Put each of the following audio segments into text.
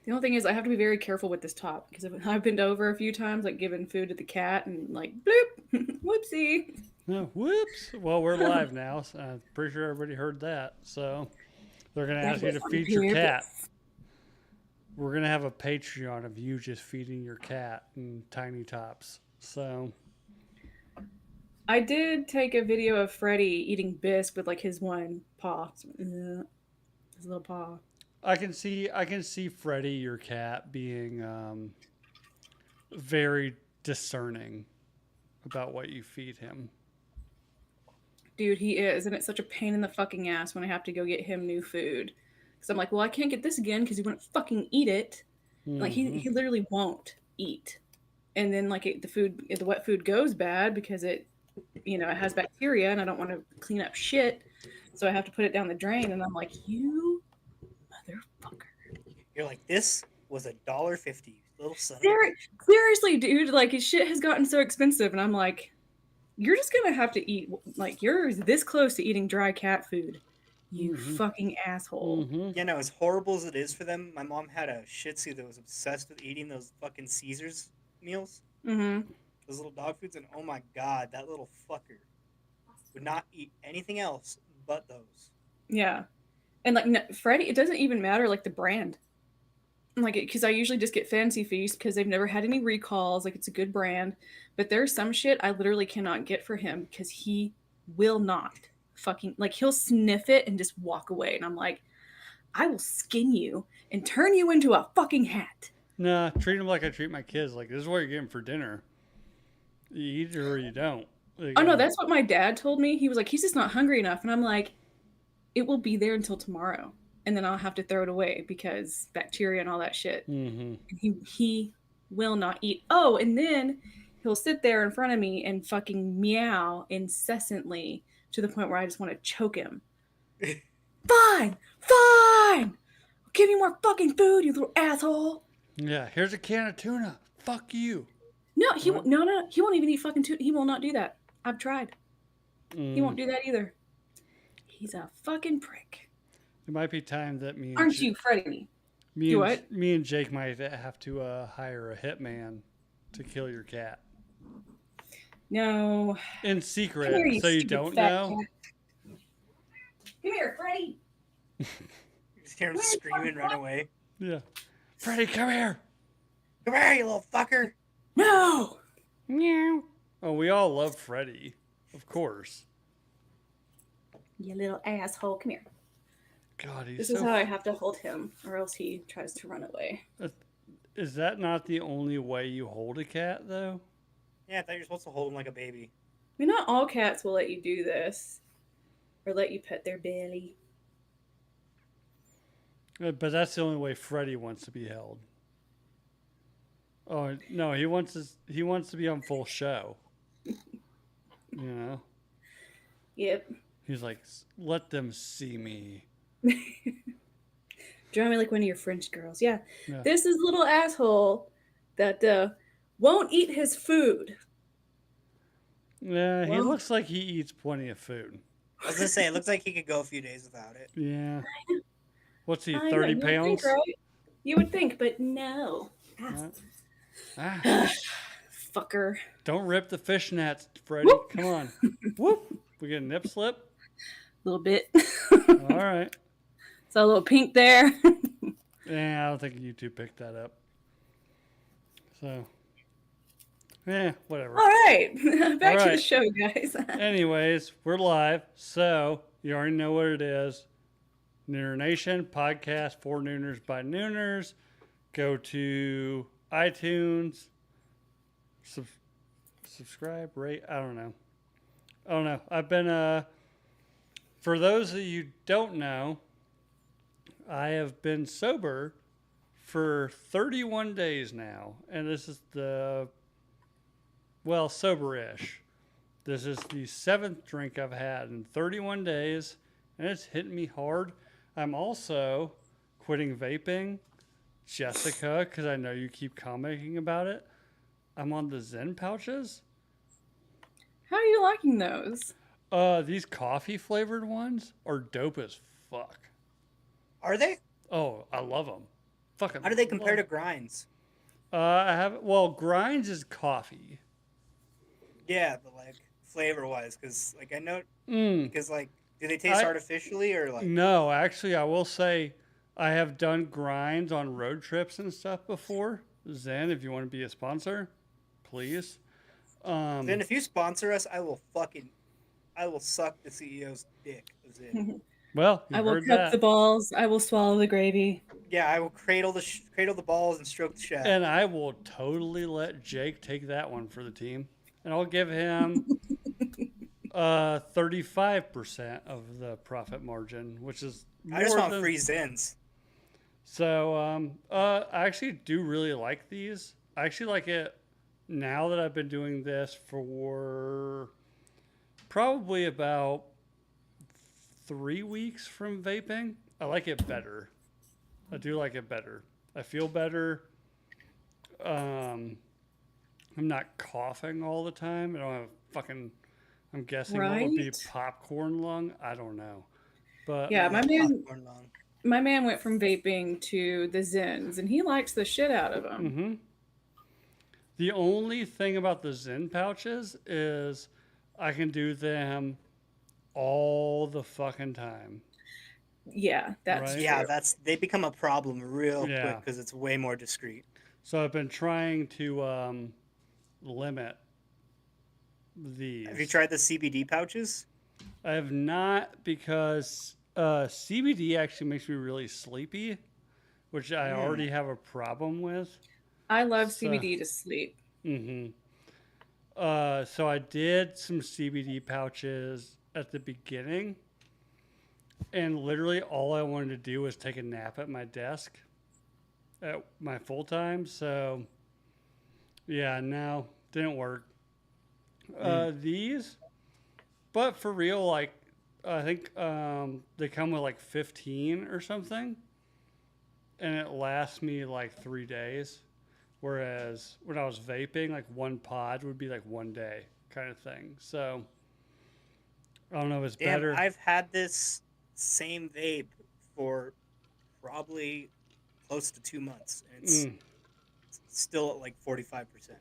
The only thing is, I have to be very careful with this top because I've been over a few times, like giving food to the cat, and like bloop, whoopsie. No, whoops. Well, we're live now. So I'm pretty sure everybody heard that. So they're going to That ask you was to on feed your cat. purpose. We're going to have a Patreon of you just feeding your cat in tiny tops. So, I did take a video of Freddy eating bisque with like his one paw, his little paw. I can see Freddie, your cat, being very discerning about what you feed him. Dude, he is, and it's such a pain in the fucking ass when I have to go get him new food. Because I'm like, well, I can't get this again because he wouldn't fucking eat it. Like Mm-hmm. he literally won't eat. And then like the wet food goes bad because it has bacteria, and I don't want to clean up shit, so I have to put it down the drain. And I'm like, you motherfucker. You're like, this was $1.50, you little son of a Ser- bitch. Seriously, dude, like his shit has gotten so expensive, and I'm like, you're just gonna have to eat, like, you're this close to eating dry cat food, you Mm-hmm. fucking asshole. Mm-hmm. Yeah, no, as horrible as it is for them, my mom had a Shih Tzu that was obsessed with eating those fucking Caesars meals, Mm-hmm. those little dog foods, and oh my god, that little fucker would not eat anything else but those. Yeah. And like no, Freddy, it doesn't even matter like the brand. Like, because I usually just get Fancy Feast because they've never had any recalls. Like, it's a good brand. But there's some shit I literally cannot get for him because he will not fucking, like, he'll sniff it and just walk away. And I'm like, I will skin you and turn you into a fucking hat. Nah, treat them like I treat my kids. Like, this is what you're getting for dinner. You eat it or you don't. Oh, no, that's what my dad told me. He was like, he's just not hungry enough. And I'm like, it will be there until tomorrow. And then I'll have to throw it away because bacteria and all that shit. Mm-hmm. And he will not eat. Oh, and then he'll sit there in front of me and fucking meow incessantly to the point where I just want to choke him. Fine, fine. I'll give you more fucking food, you little asshole. Yeah, here's a can of tuna. Fuck you. No, What? no. He won't even eat fucking tuna. He will not do that. I've tried. He Mm. won't do that either. He's a fucking prick. It might be time that Aren't you, Freddy? Me Do and what? me and Jake might have to hire a hitman to kill your cat No. in Come secret, here, you so you stupid don't fat know. cat. Come here, Freddy. You just hear him scream and run away. Yeah, Freddy, come here. Come here, you little fucker! No. Meow. Oh, we all love Freddy, of course. You little asshole. Come here. God, he's This so. is how I have to hold him, or else he tries to run away. Is that not the only way you hold a cat, though? Yeah, I thought you were supposed to hold him like a baby. I mean, not all cats will let you do this, or let you pet their belly. But that's the only way Freddy wants to be held. Oh no, he wants to be on full show. You know, Yep. he's like, let them see me. Draw me like one of your French girls. Yeah. Yeah. This is little asshole that won't eat his food. Yeah, he Well, looks like he eats plenty of food. I was gonna say, it looks like he could go a few days without it. Yeah. What's he, I know, 30 you would think, pounds? right? You would think, but no. Ah, Fucker. don't rip the fishnets, Freddy. Whoop. Come on. Whoop. We get a nip slip? A little bit. All right. So a little pink there. Yeah, I don't think you two picked that up. So, yeah, whatever. All right. Back All to the right. show, guys. Anyways, we're live. So, you already know what it is. Nooner Nation podcast for Nooners by Nooners. Go to iTunes, subscribe, rate. I don't know. I've been, for those of you who don't know, I have been sober for 31 days now. And this is sober-ish. This is the 7th drink I've had in 31 days. And it's hitting me hard. I'm also quitting vaping. Jessica, because I know you keep commenting about it. I'm on the Zen pouches. How are you liking those? These coffee flavored ones are dope as fuck. Are they? Oh, I love them. fucking How do they compare love. to grinds? I have well, grinds is coffee. Yeah, but like flavor wise, because like I know, Mm, because like, do they taste I artificially or like? no, actually, I will say I have done grinds on road trips and stuff before. Zen, if you want to be a sponsor, please. Then Um, if you sponsor us, I will suck the CEO's dick. Zin. well, you I will heard cup the that. balls. I will swallow the gravy. Yeah, I will cradle the balls and stroke the shaft. And I will totally let Jake take that one for the team. And I'll give him 35% of the profit margin, which is I just more want than. free Zins. So I actually do really like these. I actually like it now that I've been doing this for probably about 3 weeks from vaping. I like it better. I do like it better. I feel better. Um, I'm not coughing all the time. I don't have fucking. I'm guessing what would be Right? popcorn lung. I don't know, but Yeah, Yeah, popcorn lung. my man went from vaping to the Zins, and he likes the shit out of them. mm-hmm. The only thing about the Zen pouches is I can do them all the fucking time, Yeah, that's right? Yeah, true. that's they become a problem real quick Yeah. because it's way more discreet. So I've been trying to limit Have you these. tried the CBD pouches? I have not because CBD actually makes me really sleepy, which I Mm. already have a problem with. I love So, CBD to sleep. mm-hmm. So I did some CBD pouches at the beginning, and literally all I wanted to do was take a nap at my desk at my full time. So yeah, no, didn't work. Mm. These, but for real, like I think they come with like 15 or something, and it lasts me like 3 days. Whereas when I was vaping, like one pod would be like 1 day kind of thing. So I don't know if it's Damn, better. I've had this same vape for probably close to 2 months, and it's Mm. still at like 45%.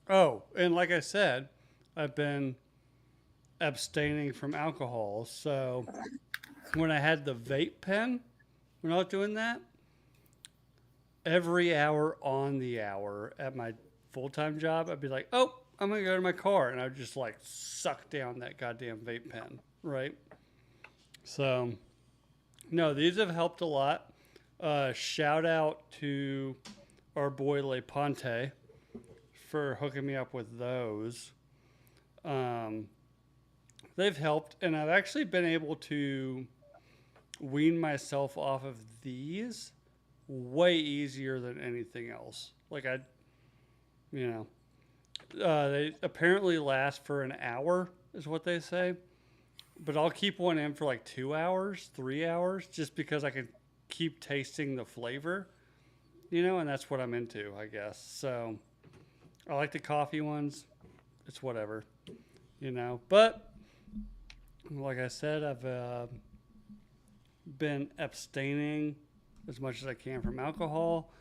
Oh, and like I said, I've been abstaining from alcohol. So when I had the vape pen, when I was doing that, every hour on the hour at my full time job, I'd be like, oh, I'm going to go to my car. And I would just like suck down that goddamn vape pen, right? So, no, these have helped a lot. Shout out to our boy Le Ponte for hooking me up with those. Um, they've helped, and I've actually been able to wean myself off of these way easier than anything else. Like you they apparently last for an hour, is what they say. But I'll keep one in for like 2 hours, 3 hours, just because I can keep tasting the flavor, and that's what I'm into, I guess. So I like the coffee ones. It's whatever. But like I said, I've been abstaining as much as I can from alcohol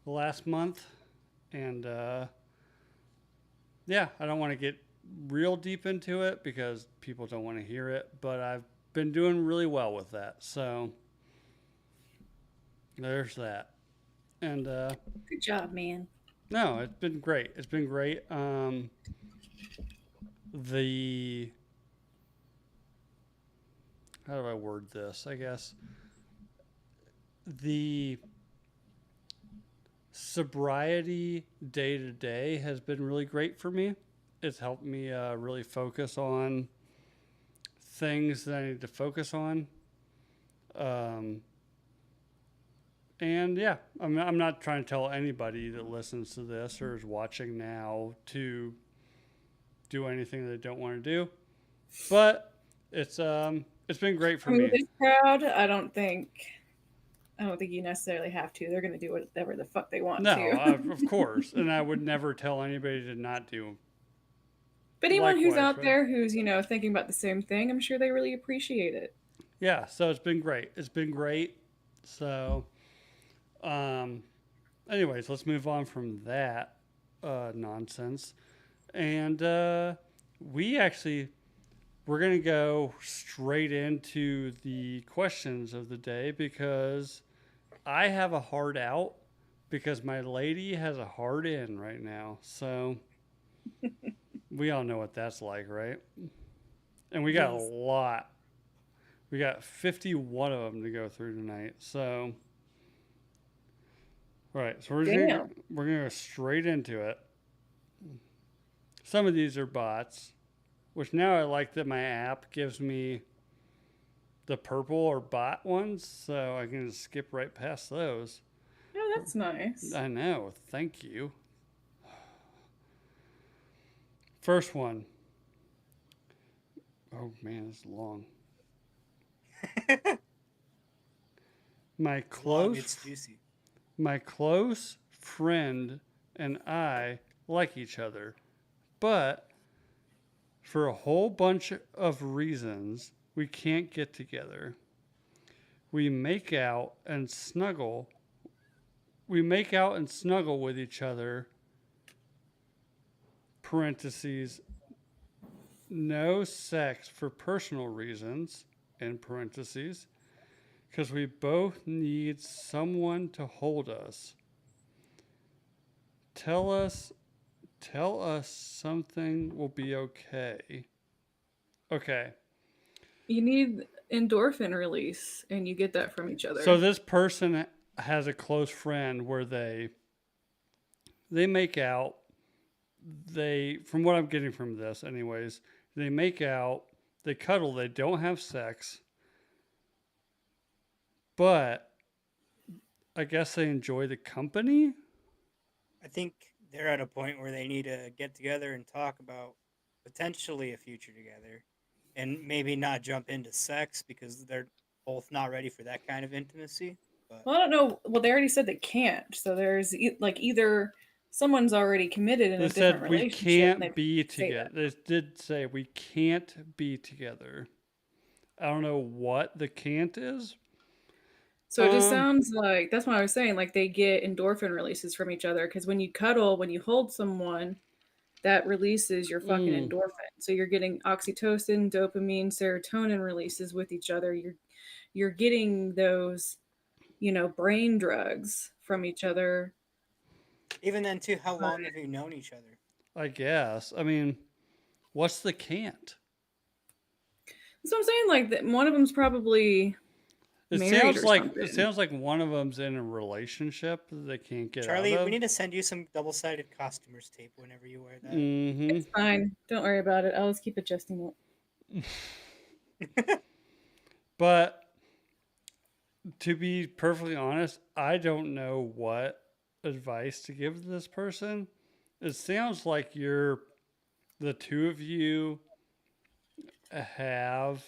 the last month. And yeah, I don't want to get real deep into it because people don't want to hear it, but I've been doing really well with that. So there's that. And Good job, man. no, it's been great. It's been great. The how do I word this? I guess the sobriety day to day has been really great for me. It's helped me really focus on things that I need to focus on. Um, and yeah, I'm not trying to tell anybody that listens to this or is watching now to do anything they don't want to do, but it's been great for I mean, me. with this crowd, I don't think you necessarily have to. They're going to do whatever the fuck they want No, to. of course, and I would never tell anybody to not do. But anyone who's Likewise, out right? there who's, thinking about the same thing, I'm sure they really appreciate it. Yeah, so it's been great. It's been great. So Um, anyways, let's move on from that nonsense. And we actually we're gonna go straight into the questions of the day because I have a hard out because my lady has a hard in right now. So we all know what that's like, right? And we got a Yes. lot. We got 51 of them to go through tonight. So, all right. So Damn. we're gonna go straight into it. Some of these are bots, which now I like that my app gives me the purple or bot ones, so I can just skip right past those. Oh, that's nice. I know. Thank you. First one. Oh man, it's long. My As long close it's juicy. my close friend and I like each other, but for a whole bunch of reasons, we can't get together. We make out and snuggle. We make out and snuggle with each other. Parentheses, no sex for personal reasons, in parentheses, because we both need someone to hold us. Tell us, tell us something will be okay. Okay. You need endorphin release, and you get that from each So other. this person has a close friend where they make out. They, from what I'm getting from this, anyways, they make out, they cuddle, they don't have sex, but I guess they enjoy the company. I think they're at a point where they need to get together and talk about potentially a future together, and maybe not jump into sex because they're both not ready for that kind of intimacy. But Well, I don't know. Well, they already said they can't. So there's like either someone's already committed in They a different said we relationship, and can't they be say together. that. They did say we can't be together. I don't know what the can't is. So it just Um, sounds like that's what I was saying. Like they get endorphin releases from each other because when you cuddle, when you hold someone, that releases your fucking mm, endorphin. So you're getting oxytocin, dopamine, serotonin releases with each other. You're getting those, brain drugs from each other. even then, too, how But long have you known each other? I guess. I mean, what's the can't? that's what I'm saying. Like that, one of them's probably married or It something. sounds like one of them's in a relationship that they can't get out Charlie, we of. need to send you some double-sided costumers tape whenever you wear that. Mm-hmm. It's fine. Don't worry about it. I'll just keep adjusting it. But to be perfectly honest, I don't know what advice to give to this person. It sounds like the two of you have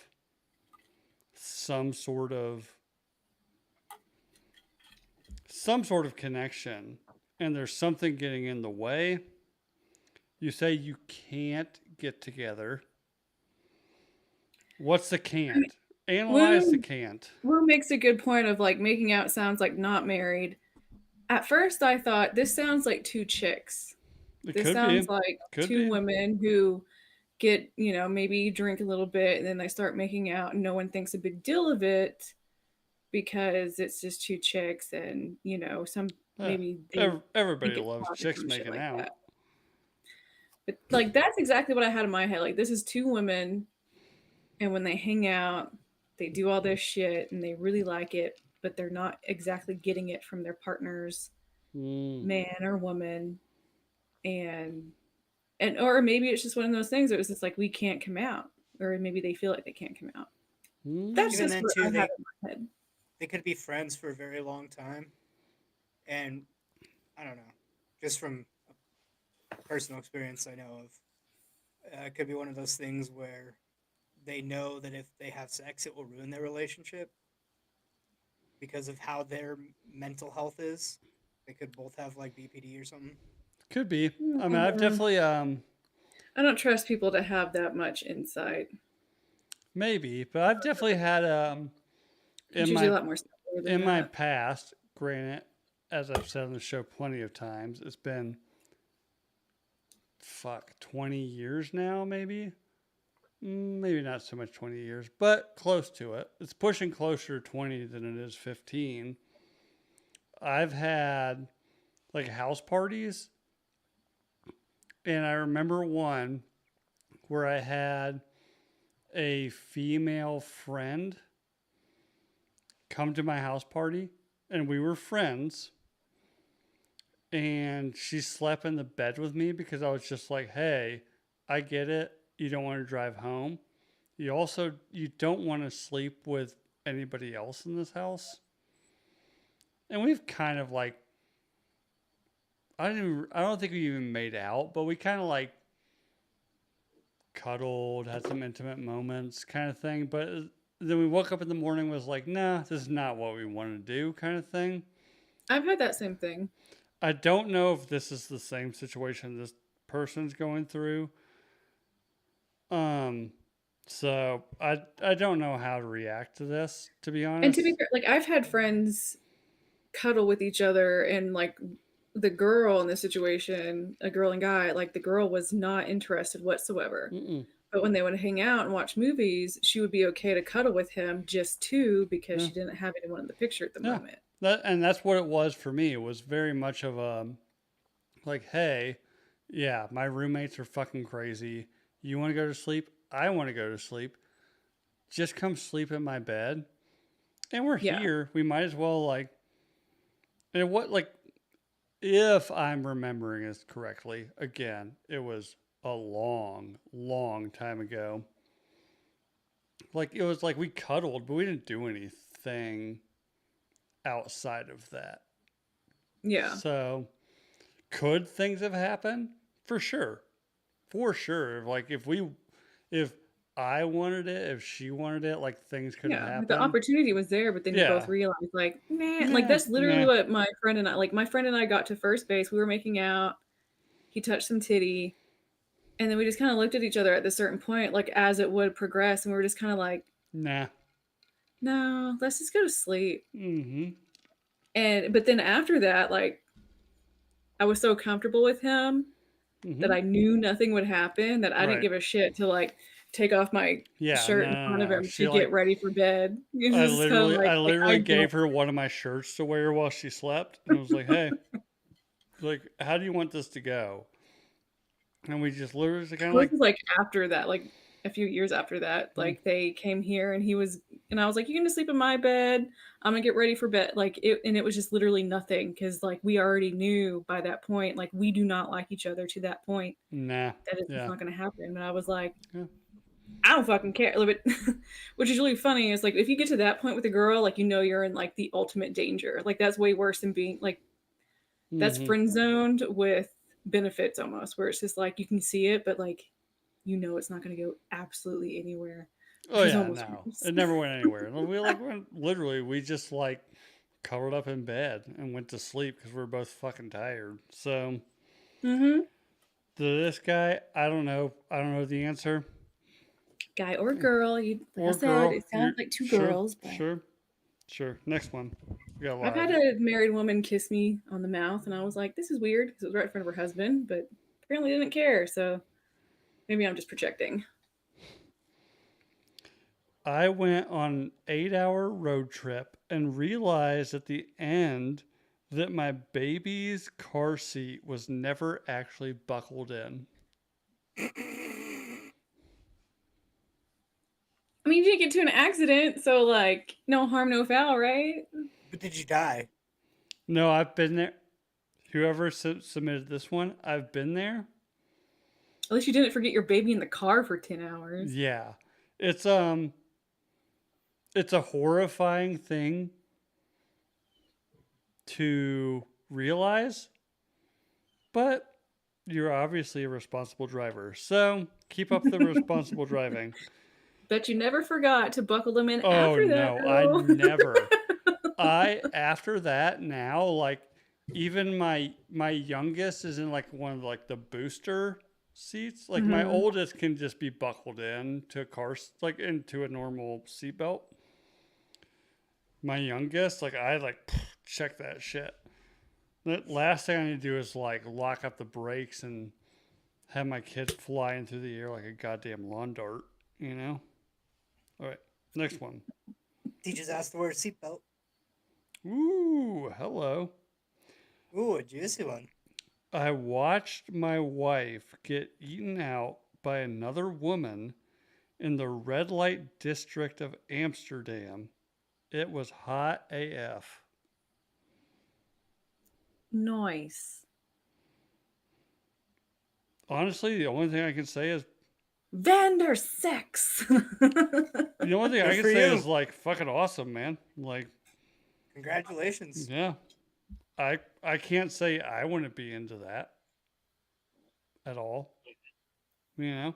some sort of connection and there's something getting in the way. You say you can't get together. What's the can't? Analyze the Wu can't. Wu makes a good point of like making out sounds like not married. At first, I thought this sounds like two chicks. It This could sounds be. like Could two be. women who get, maybe drink a little bit and then they start making out and no one thinks a big deal of it because it's just two chicks and, some Eh, maybe they think everybody it's loves hot or chicks some shit making like out. that. But like that's exactly what I had in my head. Like this is two women and when they hang out, they do all this shit and they really like it, but they're not exactly getting it from their partners, Mm, man or woman. And or maybe it's just one of those things that was just like we can't come out. Or maybe they feel like they can't come out. That's Even mm, just then, what I too, have they in my head. they could be friends for a very long time, and I don't know, just from personal experience I know of, it could be one of those things where they know that if they have sex, it will ruin their relationship because of how their mental health is. They could both have like BPD or something. could be. I mean, I've Mm, definitely I don't trust people to have that much insight. maybe, but I've definitely had It's in usually a my lot more simpler than in my that. past, granted, as I've said on the show plenty of times, it's been 20 years now, maybe. Maybe not so much 20 years, but close to it. It's pushing closer to 20 than it is 15. I've had like house parties, and I remember one where I had a female friend come to my house party, and we were friends. And she slept in the bed with me because I was just like, hey, I get it. You don't want to drive home. You don't want to sleep with anybody else in this house. And we've kind of like I don't think we even made out, but we kind of like cuddled, had some intimate moments kind of thing. But then we woke up in the morning was like, nah, this is not what we want to do kind of thing. I've had that same thing. I don't know if this is the same situation this person's going through. So I don't know how to react to this, to be And to honest. be fair, like I've had friends cuddle with each other, and like the girl in this situation, a girl and guy, like the girl was not interested whatsoever. Mm-mm. But when they would hang out and watch movies, she would be okay to cuddle with him just too because Yeah, she didn't have anyone in the picture at the yeah. moment. That's what it was for me. It was very much of a like, hey, yeah, my roommates are fucking crazy. You want to go to sleep? I want to go to sleep. Just come sleep in my bed. And we're Yeah. here. We might as well like. And what like if I'm remembering this correctly, again, it was a long, long time ago. Like it was like we cuddled, but we didn't do anything outside of that. Yeah. So could things have happened? For sure. For sure. Like if I wanted it, if she wanted it, like things could have Yeah, like, the happened. opportunity was there, but then you both Yeah. realized, like, "Nah," like, Nah, that's literally nah, what my friend and I got to first base, we were making out, he touched some titty, and then we just kinda looked at each other at this certain point, like, as it would progress, and we were just kinda like, nah. "No, let's just go to sleep." Mm-hmm. And but then after that, like, I was so comfortable with him that Mm-hmm. I knew nothing would happen, that I didn't Right. give a shit to, like, take off my Yeah, shirt in front of no. him She to get like ready for bed. It's just kinda I like, I literally don't. gave her one of my shirts to wear while she slept, and I was like, "Hey, like, how do you want this to go?" And we just literally kind of Well, this like, was, like, after that, like, a few years after that, mm, like, they came here and I was like, "You can just sleep in my bed. Imma get ready for bed." Like, it was just literally nothing because like, we already knew by that point, like, we do not like each other to that point, nah, that it's just yeah, not gonna happen, and I was like, yeah, "I don't fucking care." But which is really funny is, like, if you get to that point with a girl, like, you know you're in, like, the ultimate danger. Like, that's way worse than being like, that's mm-hmm. friend zoned with benefits almost, where it's just like, you can see it, but, like, you know it's not gonna go absolutely anywhere, Oh which is yeah, almost no, worse. it never went anywhere. We like went literally, we just like covered up in bed and went to sleep because we were both fucking tired. So Mhm. to this guy, I don't know. I don't know the answer. Guy or girl, you like I Or said, girl, it sounds you're like 2 sure, girls, but sure, sure. Next one. We got a I've lot of had these. a married woman kiss me on the mouth, and I was like, "This is weird," because it was right in front of her husband, but apparently didn't care, so maybe I'm just projecting. I went on an 8-hour road trip and realized at the end that my baby's car seat was never actually buckled in. I mean, you didn't get to an accident, so, like, no harm, no foul, right? But did you die? No, I've been there. Whoever submitted this one, I've been there. At least you didn't forget your baby in the car for 10 hours. Yeah. It's um it's a horrifying thing to realize, but you're obviously a responsible driver. So, keep up the responsible driving. Bet you never forgot to buckle them in Oh after that, no, I though. never. I after that now like even my youngest is in like one of like the booster seats. Like my Mhm. oldest can just be buckled in to a car like into a normal seatbelt. My youngest like I like check that shit. The last thing I need to do is like lock up the brakes and have my kid flying through the air like a goddamn lawn dart, you know? All right, next one. Teachers asked to wear a seatbelt. Ooh, hello. Ooh, a juicy one. I watched my wife get eaten out by another woman in the red light district of Amsterdam. It was hot AF. Nice. Honestly, the only thing I can say is Vander sex. the only thing Good I can for say you. is like fucking awesome, man. Like, Congratulations. yeah. I can't say I wouldn't be into that at all. You know?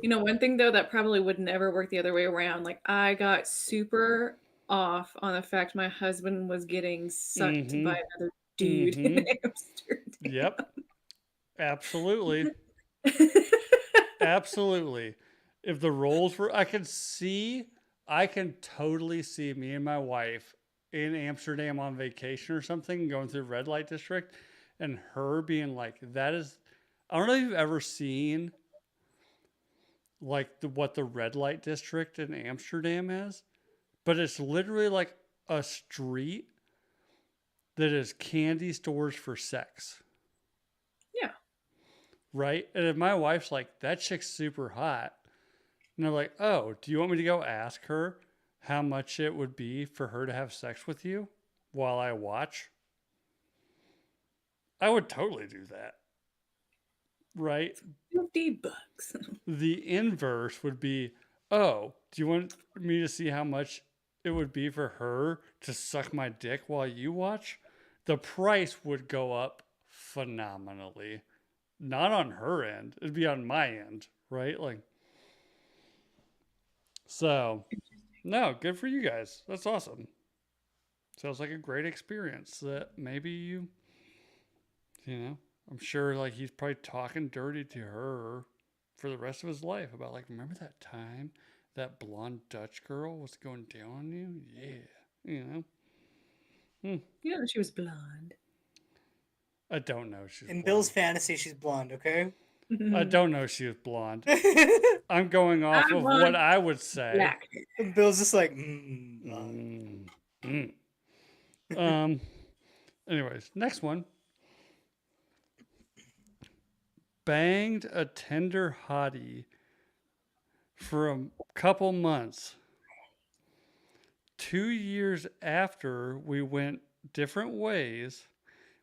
You know, one thing though that probably would never work the other way around. Like I got super off on the fact my husband was getting sucked Mm-hmm. by another dude in Mm-hmm. Amsterdam. Yep. Absolutely. Absolutely. If the roles were, I can totally see me and my wife in Amsterdam on vacation or something, going through red light district, and her being like, that is, I don't know if you've ever seen like what the red light district in Amsterdam is, but it's literally like a street that is candy stores for sex. Yeah. Right? And if my wife's like, that chick's super hot, and they're like, oh, do you want me to go ask her how much it would be for her to have sex with you while I watch? I would totally do that. Right? $50. The inverse would be, oh, do you want me to see how much it would be for her to suck my dick while you watch? The price would go up phenomenally. Not on her end, it'd be on my end, right? Like, so, no, good for you guys. That's awesome. Sounds like a great experience that maybe you know, I'm sure like he's probably talking dirty to her for the rest of his life about like, remember that time that blonde Dutch girl was going down on you? Yeah. You know? You know, she was blonde. I don't know she's In Bill's blonde. fantasy, she's blonde, okay? I don't know she was blonde. I'm going off I'm of what blonde, I would say. black. And Bill's just like, Mm, mm. Um. Anyways, next one. Banged a tender hottie for a couple months. 2 years after we went different ways,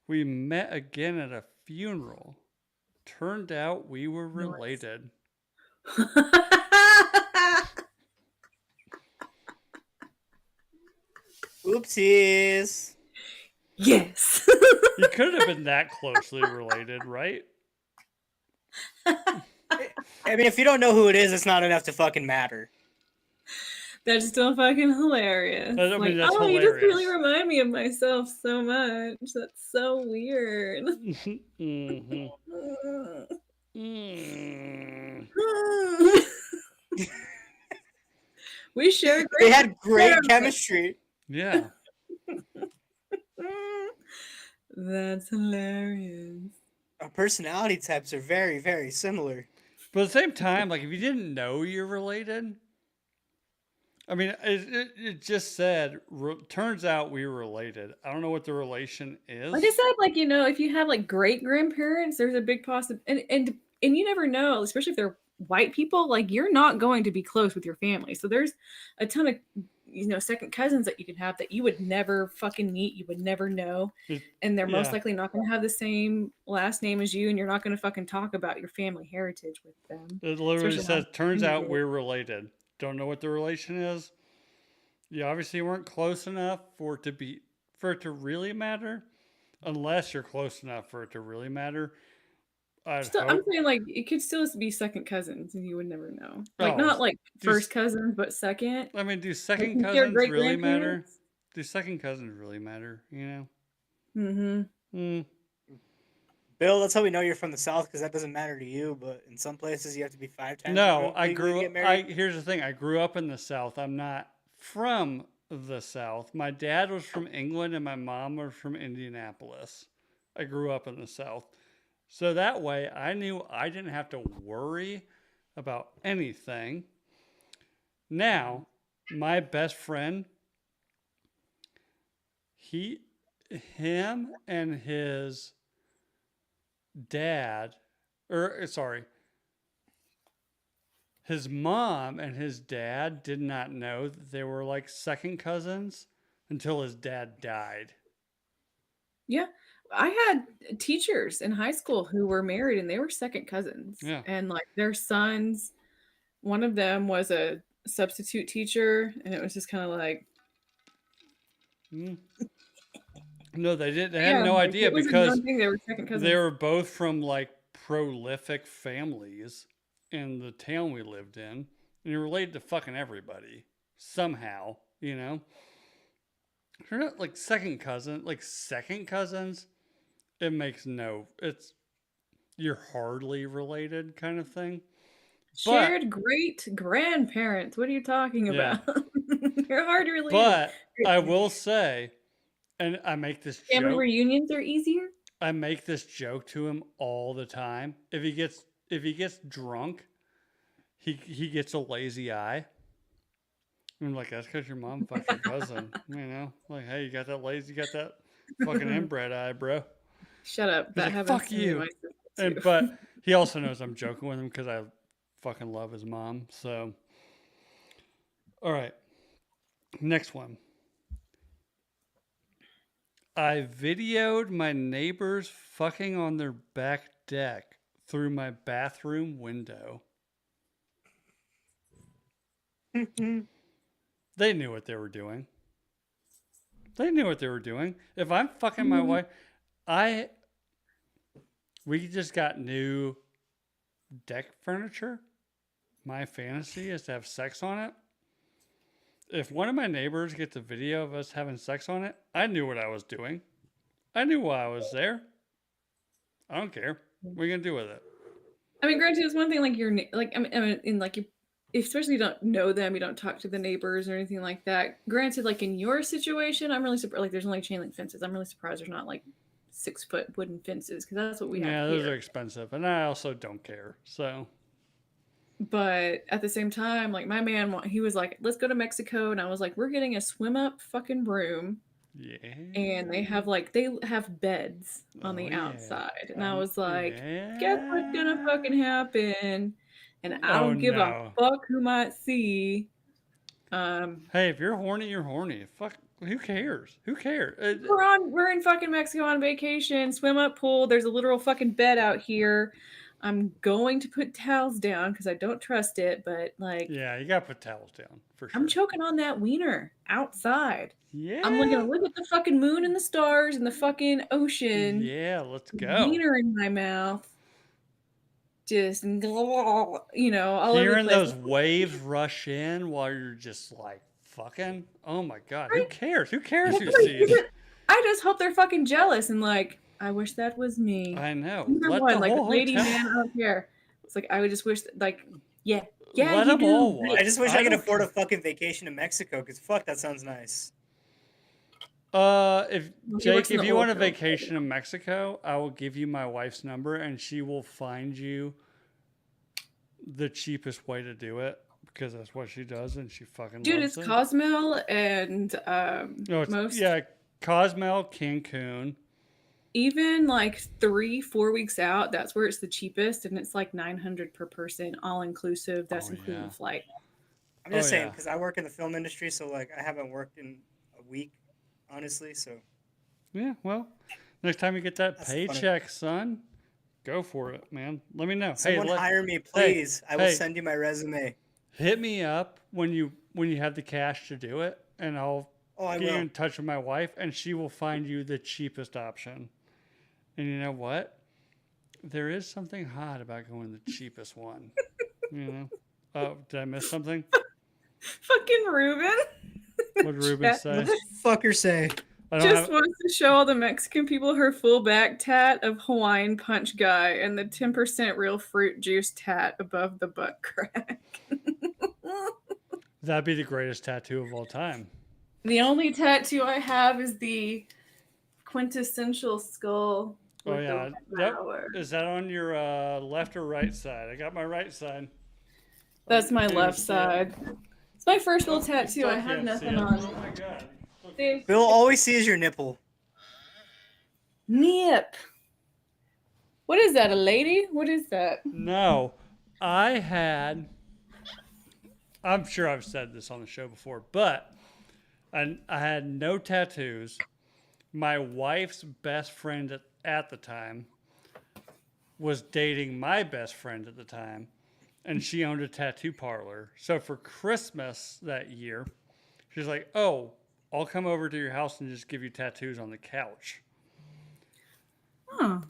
we met again at a funeral. Turned out we were Nice. related. oopsies. Yes. You could have been that closely related, right? I mean, if you don't know who it is, it's not enough to fucking matter. That's still fucking hilarious. I mean, Like, that's oh, you just really hilarious. remind me of myself so much. That's so weird. Mm-hmm. Mm. We share They great had great experiments. chemistry. Yeah. That's hilarious. Our personality types are very, very similar. But at the same time, like if you didn't know you're related, I mean, it just said, turns out we were related. I don't know what the relation is. Like I said, like, you know, if you have like great grandparents, there's a big possibility, and you never know, especially if they're white people, like you're not going to be close with your family. So there's a ton of, you know, second cousins that you can have that you would never fucking meet, you would never know, and they're most Yeah. likely not going to have the same last name as you, and you're not going to fucking talk about your family heritage with them. It literally Especially says, how turns you out did. we're related. Don't know what the relation is. You obviously weren't close enough for it to really matter. Unless you're close enough for it to really matter. I'd Still, I'm hope. saying like it could still be second cousins, and you would never know. Like Oh, not like do, first cousins, but second. I mean, do Like second if they're cousins great really matter? grandparents. Do second cousins really matter? You know? Mm-hmm. Bill, that's how we know you're from the South, because that doesn't matter to you, but in some places you have to be 5 times No, removed I legally to grew get up. married. Here's the thing. I grew up in the South. I'm not from the South. My dad was from England and my mom was from Indianapolis. I grew up in the South. So that way I knew I didn't have to worry about anything. Now, my best friend, he him and his dad or sorry, his mom and his dad did not know that they were like second cousins until his dad died. Yeah. I had teachers in high school who were married and they were second cousins. Yeah. And like their sons, one of them was a substitute teacher, and it was just kind of like, Mm. No, they didn't. They had yeah, no like idea it was a because known thing. They were second they cousins. were both from like prolific families in the town we lived in. And you're related to fucking everybody somehow, you know? You're not like second cousins. It makes no, it's, you're hardly related kind of thing. But, Shared great grandparents. What are you talking yeah. about? You're hard related. But I will say, and I make this Family joke, reunions are easier. I make this joke to him all the time. If he gets drunk, he gets a lazy eye. I'm like, that's because your mom fucked your cousin. You know, like, hey, you got that fucking inbred eye, bro. Shut up. He's That like, happens fuck to me and you. my sister And too. but he also knows I'm joking with him because I fucking love his mom. So, all right, next one. I videoed my neighbors fucking on their back deck through my bathroom window. They knew what they were doing. They knew what they were doing. If I'm fucking my wife, we just got new deck furniture. My fantasy is to have sex on it. If one of my neighbors gets a video of us having sex on it, I knew what I was doing. I knew why I was there. I don't care. What are you gonna do with it? I mean, granted, it's one thing like you're like I mean, in like you, especially you don't know them, you don't talk to the neighbors or anything like that. Granted, like in your situation, I'm really surprised. Like, there's only chain link fences. I'm really surprised there's not like 6 foot wooden fences because that's what we have Yeah, those are here. expensive, and I also don't care. So But at the same time, like my man, he was like, "Let's go to Mexico," and I was like, "We're getting a swim up fucking room." And yeah. they have beds on Oh the yeah. outside. And I was like, guess what's gonna fucking Yeah. happen? And I Oh don't give a no. fuck who might see. Um, Hey, if you're horny, you're horny. Fuck. Who cares? Who cares? we're in fucking Mexico on vacation, swim up pool. There's a literal fucking bed out here. I'm going to put towels down because I don't trust it, but like Yeah, you gotta put towels down for I'm sure. choking on that wiener outside. I'm like Yeah. gonna look at the fucking moon and the stars and the fucking ocean, Yeah. Let's go. wiener in my mouth, just all over the Hearing place. those waves rush in while you're just like fucking. Oh my god. Who Right? cares? Who cares who Like, sees? I just hope they're fucking jealous and like, I wish that was me. I know. Either Let one, the like whole lady, hotel. man, I don't care. It's like I would just wish that, like, yeah, Let you them all do. watch. I just wish I could don't afford a care. fucking vacation to Mexico, because fuck, that sounds nice. If He works Jake, in if the you oil want a field. vacation in Mexico, I will give you my wife's number, and she will find you the cheapest way to do it because that's what she does, and she fucking Dude, loves it's it. Cozumel and No, it's most yeah, Cozumel, Cancun. even like 3 4 weeks out, that's where it's the cheapest, and it's like 900 per person, all inclusive. That's Oh including yeah. the flight. I'm Oh just saying, yeah. because I work in the film industry, so like I haven't worked in a week, honestly. So Yeah. Well, next time you get that that's the funny. paycheck, son, go for it, man. Let me know. Someone hire me, Hey, please. I will hey, send you my resume. hit me up when you have the cash to do it, and I'll Oh, I get you will. in touch with my wife, and she will find you the cheapest option. And you know what? There is something hot about going the cheapest one. You know? Oh, did I miss something? Fucking Ruben. What did Ruben Chat say? What the fucker say? I don't just have. wants to show all the Mexican people her full back tat of Hawaiian Punch guy and the 10% real fruit juice tat above the butt crack. That'd be the greatest tattoo of all time. The only tattoo I have is the quintessential skull Oh with the yeah. red Yep. flower. Is that on your left or right side? I got my right side. That's my Can't even left see it. side. It's my first little Oh, you tattoo. still I have can't see nothing it. on Oh it. my god. You still can't See? see Bill it. always sees your nipple. Nip. What is that? A lady? What is that? No, I had. I'm sure I've said this on the show before, but I had no tattoos. My wife's best friend at the time was dating my best friend at the time, and she owned a tattoo parlor. So for Christmas that year, she's like, "Oh, I'll come over to your house and just give you tattoos on the couch." Huh.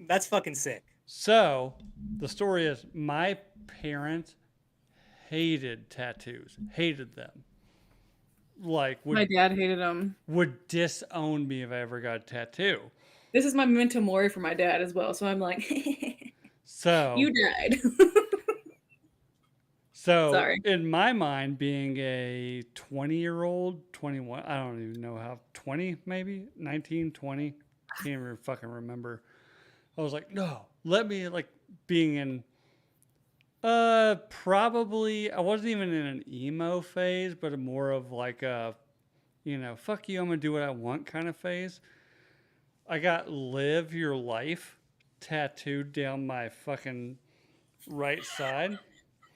That's fucking sick. So the story is my parents hated tattoos, hated them. Like My dad hated them. would disown me if I ever got a tattoo. This is my memento mori for my dad as well. So I'm like, So you died. so Sorry. in my mind, being a 20-year-old, 21, I don't even know how 20 maybe 19, 20, can't even fucking remember. I was like, no, let me like being in probably I wasn't even in an emo phase, but a more of like a fuck you, I'm gonna do what I want kind of phase. I got live your life tattooed down my fucking right side.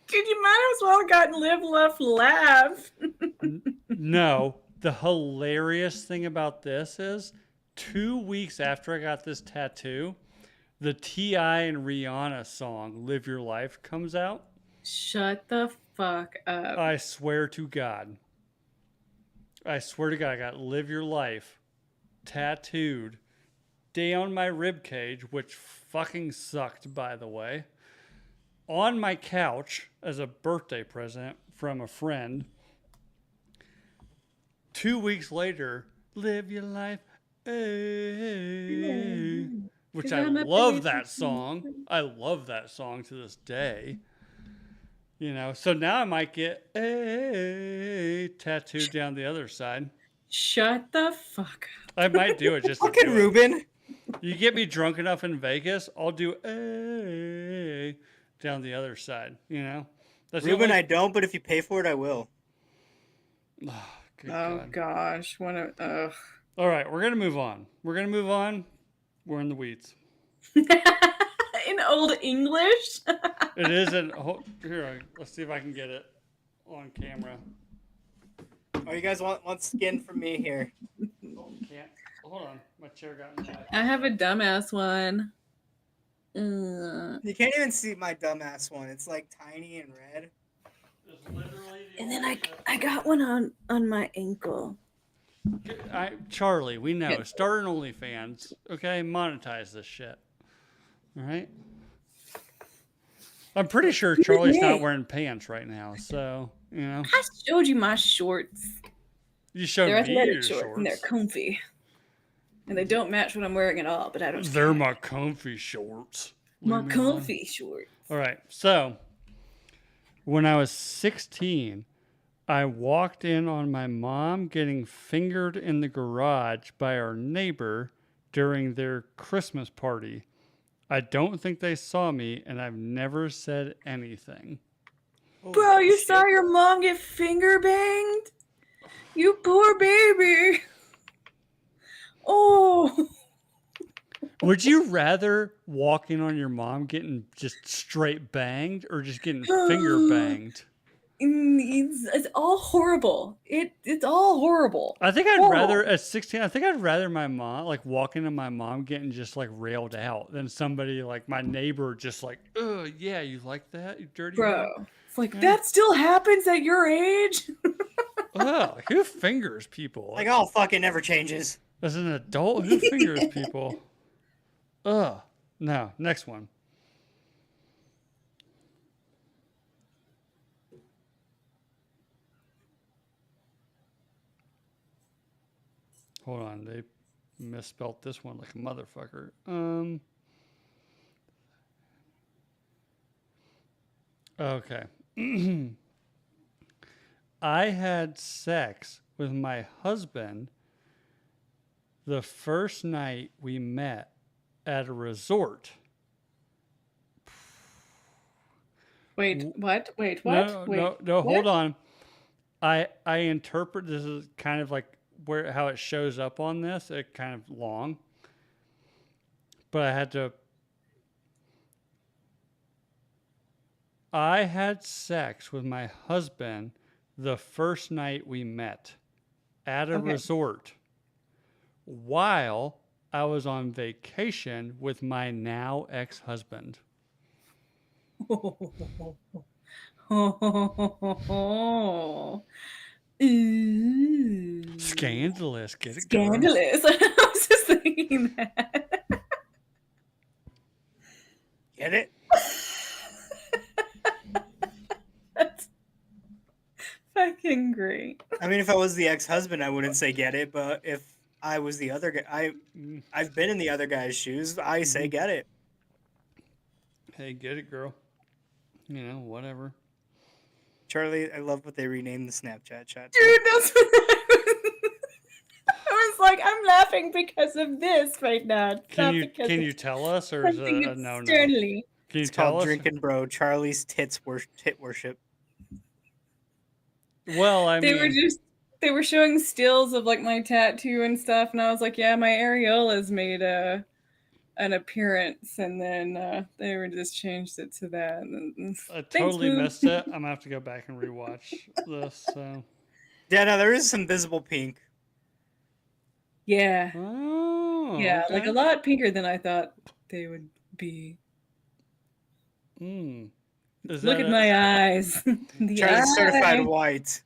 Dude, you might as well have gotten live, laugh, laugh. No, the hilarious thing about this is 2 weeks after I got this tattoo, the T.I. and Rihanna song Live Your Life comes out. Shut the fuck up. I swear to God. I swear to God, I got Live Your Life tattooed down my rib cage, which fucking sucked, by the way, on my couch as a birthday present from a friend. 2 weeks later, live your life, which 'Cause I I'm a love baby. that song. I love that song to this day. So now I might get a tattooed down the other side. Shut the fuck up. I might do it just to Fucking do it. Ruben. You get me drunk enough in Vegas, I'll do a down the other side. That's the Ruben, only. I don't, but if you pay for it, I will. Oh, good Oh God. gosh. Ugh. All right, we're gonna move on. We're in the weeds. In old English? It isn't. Here, let's see if I can get it on camera. Oh, you guys want skin from me here? Oh, can't. Hold on, my chair got in the way. I have a dumbass one. Ugh. You can't even see my dumbass one. It's like tiny and red. It's literally the And then only I got one on my ankle. Charlie, we know. Yeah. Start an OnlyFans, okay? Monetize this shit. All right. I'm pretty sure Charlie's not wearing pants right now, so I showed you my shorts. you showed They're me your athletic shorts and they're shorts. comfy. And they don't match what I'm wearing at all, but I don't They're care. my comfy shorts. My Leave me alone. comfy shorts. All right. So, when I was 16, I walked in on my mom getting fingered in the garage by our neighbor during their Christmas party. I don't think they saw me, and I've never said anything. Bro, Holy you shit. saw your mom get finger banged? You poor baby. Oh. Would you rather walk in on your mom getting just straight banged or just getting finger banged? It's all horrible. It's all horrible. I think I'd Horrible. rather at 16. I think I'd rather my mom like walk into my mom getting just like railed out than somebody like my neighbor just like, oh yeah, you like that, you dirty Bro. whore?" It's like Yeah. that still happens at your age? Oh, who fingers people? Like, oh, fuck, it never changes. As an adult, who fingers people? Ugh. No. Next one. Hold on, they misspelt this one like a motherfucker. Okay. I had sex with my husband the first night we met at a resort. Wait, what? Wait, what? No, Wait, no, no. Hold what? on. I interpret this as kind of like where how it shows up on this. It kind of long, but I had sex with my husband the first night we met at a Okay. resort while I was on vacation with my now ex-husband. Ooh. Scandalous. Get it, girl. Scandalous. I was just thinking that. Get it? That's fucking great. I mean, if I was the ex-husband, I wouldn't say get it, but if I was the other guy, I've been in the other guy's shoes. I say get it. Hey, get it, girl. You know, whatever. Charlie, I love what they renamed the Snapchat chat to. Dude, that's what I was like, I'm laughing because of this right now. It's not because Can you it's tell us, or is it something a no no? externally. Can you It's tell called us? Drinking Bro. Charlie's tit worship. Well, I They were mean, just they were showing stills of like my tattoo and stuff, and I was like, yeah, my areolas made an appearance, and then they were just changed it to that. And then, I thanks, totally Moon. missed it. I'm gonna have to go back and rewatch this. So. Yeah, no, there is some visible pink. Yeah, Oh, yeah, like a okay. lot pinker than I thought they would be. Hmm. Is Look that at my eyes, the Charlie's certified eyes, white.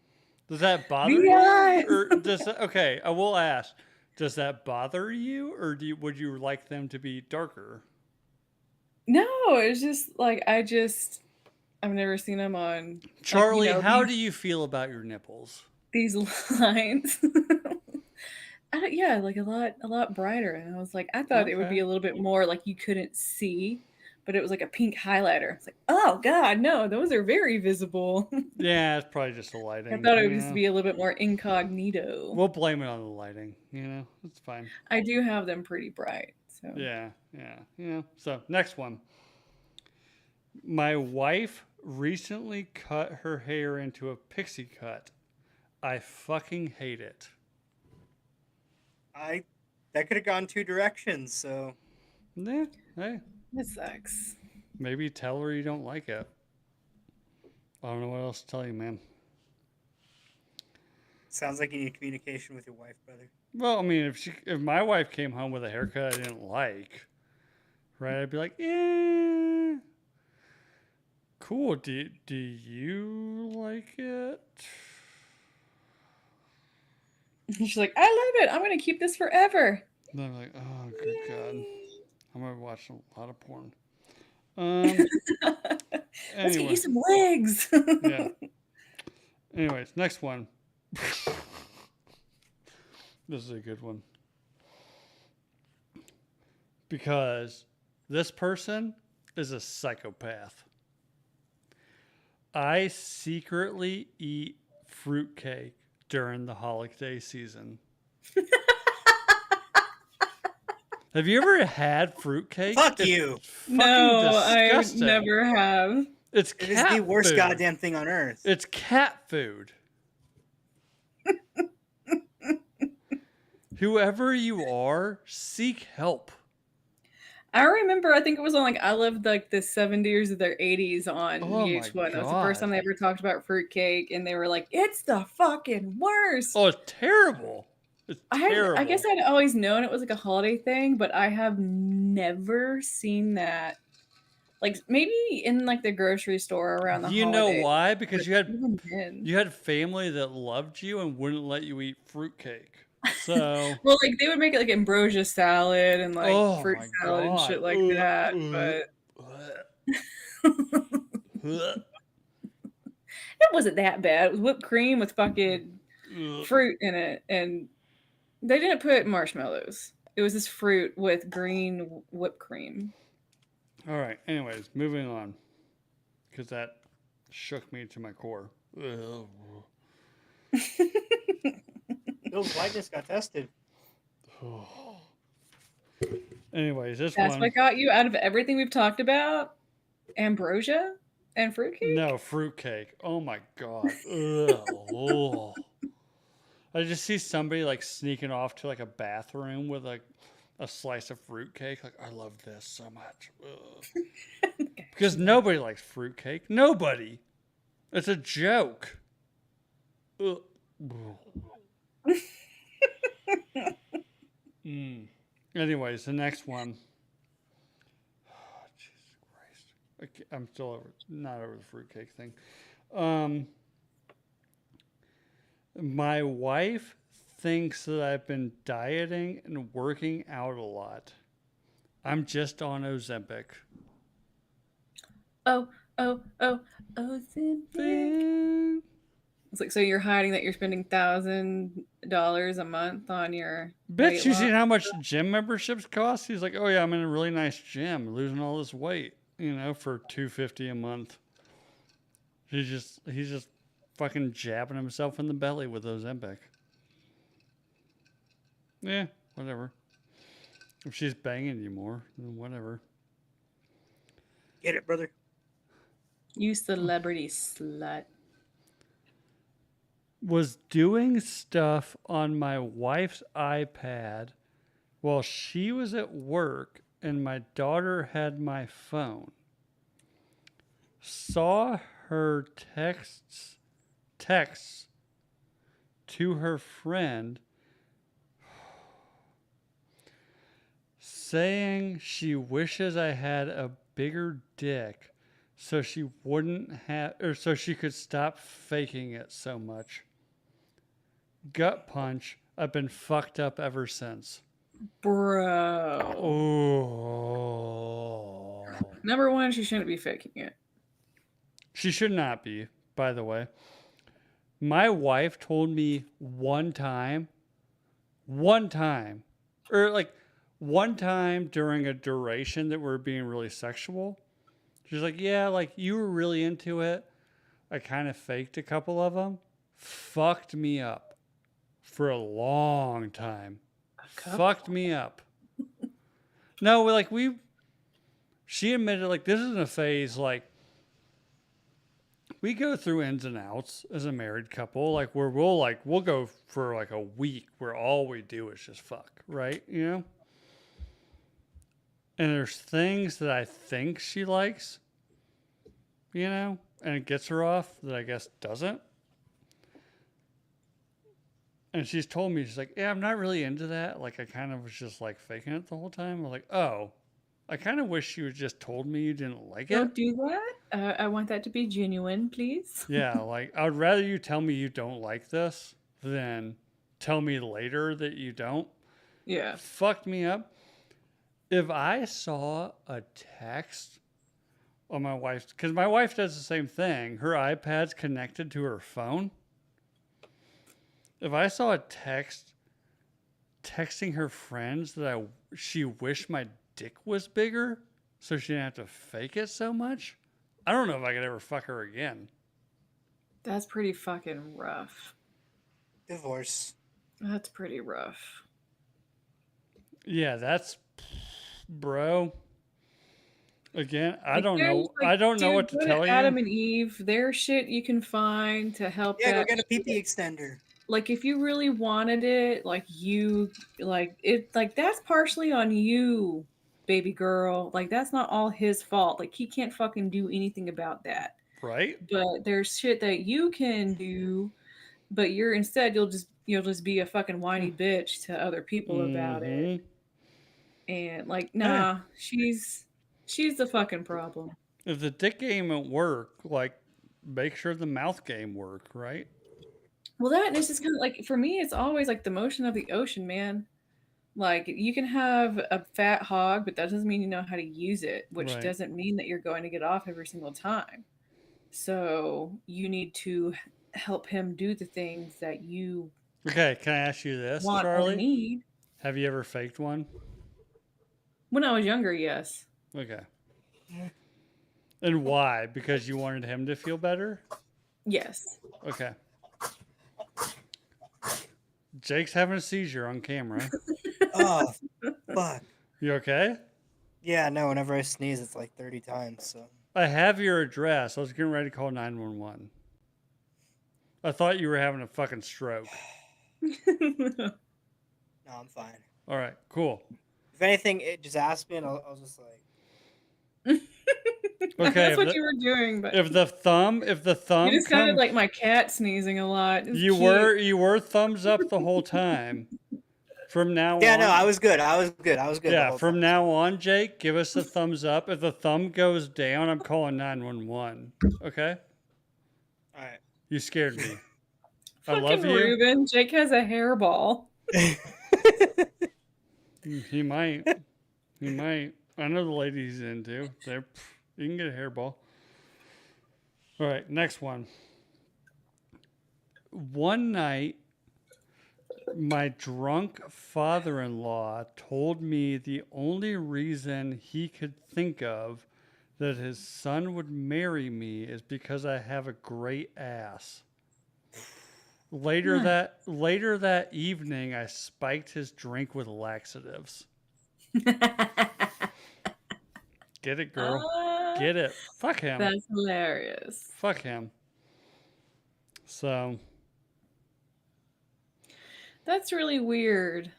does that bother the you, eyes. or does that, okay? I will ask. Does that bother you, or would you like them to be darker? No, it's just like I've never seen them on like Charlie, how these do you feel about your nipples? these lines. Yeah, like a lot brighter. And I was like, I thought it would be Okay. a little bit more like you couldn't see, but it was like a pink highlighter. It's like, oh God, no, those are very visible. Yeah, it's probably just the I lighting. thought it You would just know, be a little bit more incognito. we'll blame it on the lighting. You know, it's fine. I do have them pretty bright, so Yeah, yeah. You know. So next one. My wife recently cut her hair into a pixie cut. I fucking hate it. That could have gone two directions. So Yeah, hey, that sucks. maybe tell her you don't like it. I don't know what else to tell you, man. sounds like you need communication with your wife, brother. Well, I mean, if my wife came home with a haircut I didn't like, right, I'd be like, yeah, cool. Do you like it? She's like, I love it. I'm gonna keep this forever. And I'm like, oh, good God. I'm gonna watch a lot of porn. Let's get you Anyway, some legs. yeah. Anyways, next one. This is a good one. Because this person is a psychopath. I secretly eat fruitcake during the holiday season. Have you ever had fruitcake? Fuck It's you. fucking No, I disgusting. never have. It's It is cat the worst food. goddamn thing on earth. It's cat food. Whoever you are, seek help. I remember, I think it was on like I lived like the 70s or the 80s on Oh my VH1. That was the first time God. they ever talked about fruitcake, and they were like, "It's the fucking worst." Oh, it's terrible. It's terrible. I guess I'd always known it was like a holiday thing, but I have never seen that. Like maybe in like the grocery store around the You know holidays. why? Because But even then, you had family that loved you and wouldn't let you eat fruitcake. So, well, like they would make it like ambrosia salad and like oh fruit my salad and God. shit like that, but it wasn't that bad. It was whipped cream with fucking fruit in it, and they didn't put marshmallows. It was this fruit with green whipped cream. All right. Anyways, moving on. Because that shook me to my core. Bill's whiteness got tested. Anyways, this That's one. what got you out of everything we've talked about? Ambrosia and No, fruitcake? fruitcake. Oh my god. Ugh. I just see somebody like sneaking off to like a bathroom with like a slice of fruitcake. Like, I love this so much. Ugh. Because nobody likes fruitcake. Nobody. It's a joke. Ugh. Mm. Anyways, the next one. Jesus Christ. I'm still not over the fruitcake thing. Um, my wife thinks that I've been dieting and working out a lot. I'm just on Ozempic. Oh, oh, Ozempic. It's like, so you're hiding that you're spending $1,000 a month on your weight Bitch, you loss? seen how much gym memberships cost? He's like, oh yeah, I'm in a really nice gym, losing all this weight, for $250 a month. He's just fucking jabbing himself in the belly with Ozempic. Yeah, whatever. If she's banging you more, then whatever. Get it, brother? You celebrity slut. Was doing stuff on my wife's iPad while she was at work and my daughter had my phone. Saw her texts to her friend saying she wishes I had a bigger dick so she wouldn't have or so she could stop faking it so much. Gut punch. I've been fucked up ever since. Bro. Oh. Number one, she shouldn't be faking it. She should not be, by the way. My wife told me one time, or like one time during a duration that we are being really sexual. She's like, yeah, like you were really into it. I kind of faked a couple of them. Fucked me up for a long time. Fucked me up. No, she admitted like this isn't a phase like we go through ins and outs as a married couple, like where we'll go for like a week where all we do is just fuck, right? And there's things that I think she likes, and it gets her off that I guess doesn't. And she's told me, she's like, yeah, I'm not really into that. Like, I kind of was just like faking it the whole time. I'm like, oh, I kind of wish you had just told me you didn't like it. Don't do that. I want that to be genuine, please. Yeah, like, I would rather you tell me you don't like this than tell me later that you don't. Yeah. Fucked me up. If I saw a text on my wife's, because my wife does the same thing, her iPad's connected to her phone. If I saw a texting her friends that she wished my dick was bigger so she didn't have to fake it so much, I don't know if I could ever fuck her again. That's pretty fucking rough. Divorce. That's pretty rough. Yeah, that's bro. Again, I don't there's, know. I don't know dude, what to go tell Adam you. and Eve, there's shit you can find to help Yeah, go that get a shit. PP extender. Like if you really wanted it, like that's partially on you, baby girl. Like that's not all his fault. Like he can't fucking do anything about that. Right? But there's shit that you can do, but you'll just be a fucking whiny bitch to other people about it. Mm-hmm. And like, Hey, nah, she's the fucking problem. if the dick game won't work, like, make sure the mouth game work, right? Well, this is kind of like for me, it's always like the motion of the ocean, man. Like you can have a fat hog, but that doesn't mean you know how to use it, which Right. doesn't mean that you're going to get off every single time. So you need to help him do the things that you Okay, can I ask you this, want or Charlie? need. Have you ever faked one? When I was younger, yes. Okay. And why? Because you wanted him to feel better? Yes. Okay. Jake's having a seizure on camera. Oh, fuck. You okay? Yeah, no, whenever I sneeze, it's like 30 times, so. I have your address. I was getting ready to call 911. I thought you were having a fucking stroke. No, I'm fine. All right, cool. If anything, just ask me and I'll just like. Okay, That's what you were doing, but if the thumb you just sounded comes, like my cat sneezing a lot. It's you cute. were thumbs up the whole time. From now Yeah, on, no, I was good. I was good. I was good the yeah, whole from time. now on, Jake, give us a thumbs up. If the thumb goes down, I'm calling 911. Okay? All right. You scared me. I Fucking love you. Ruben. Jake has a hairball. He might. He might. I know the lady he's into. You can get a hairball. All right, next one. One night, my drunk father-in-law told me the only reason he could think of that his son would marry me is because I have a great ass. Later that evening, I spiked his drink with laxatives. Get it, girl. Get it. Fuck him. That's hilarious. Fuck him. So, That's really weird.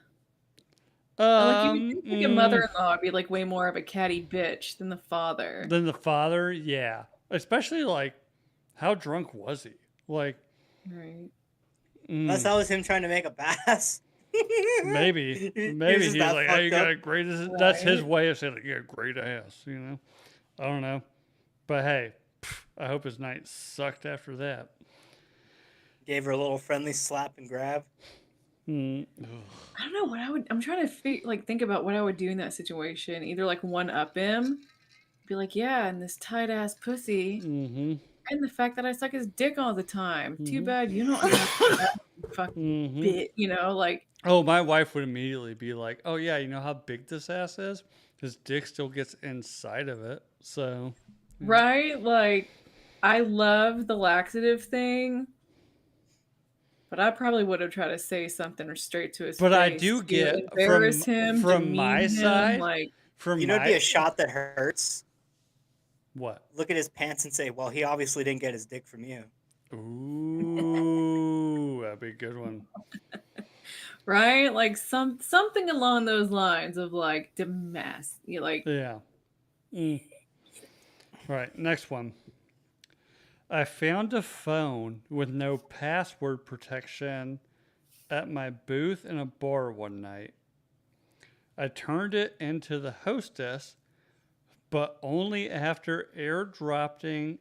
Like you would think like a mother-in-law would be like way more of a catty bitch than the father. then the father, yeah. Especially like, how drunk was he? Like, Right. Unless that was him trying to make a pass. maybe He was he's just that like, oh, you fucked got a up. great. That's his way of saying, like, you got a great ass. You know, I don't know, but hey, I hope his night sucked after that. Gave her a little friendly slap and grab. Mm. I don't know what I would. I'm trying to think about what I would do in that situation. Either like one up him, be like, yeah, and this tight ass pussy, Mm-hmm. and the fact that I suck his dick all the time. Too Mhm. bad you don't have that fucking Mm-hmm. bit. You know, like Oh, my wife would immediately be like, "Oh yeah, you know how big this ass is? His dick still gets inside of it." So, yeah. right, like I love the laxative thing. But I probably would have tried to say something or straight to his But I face do to get embarrass him, from my demean him, side, like from You know, it'd be my a shot that hurts. what? Look at his pants and say, "Well, he obviously didn't get his dick from you." Ooh, that'd be a good one. right, like something along those lines of like demas, you like Yeah. Mm. All right, next one. I found a phone with no password protection at my booth in a bar one night. I turned it into the hostess, but only after airdropping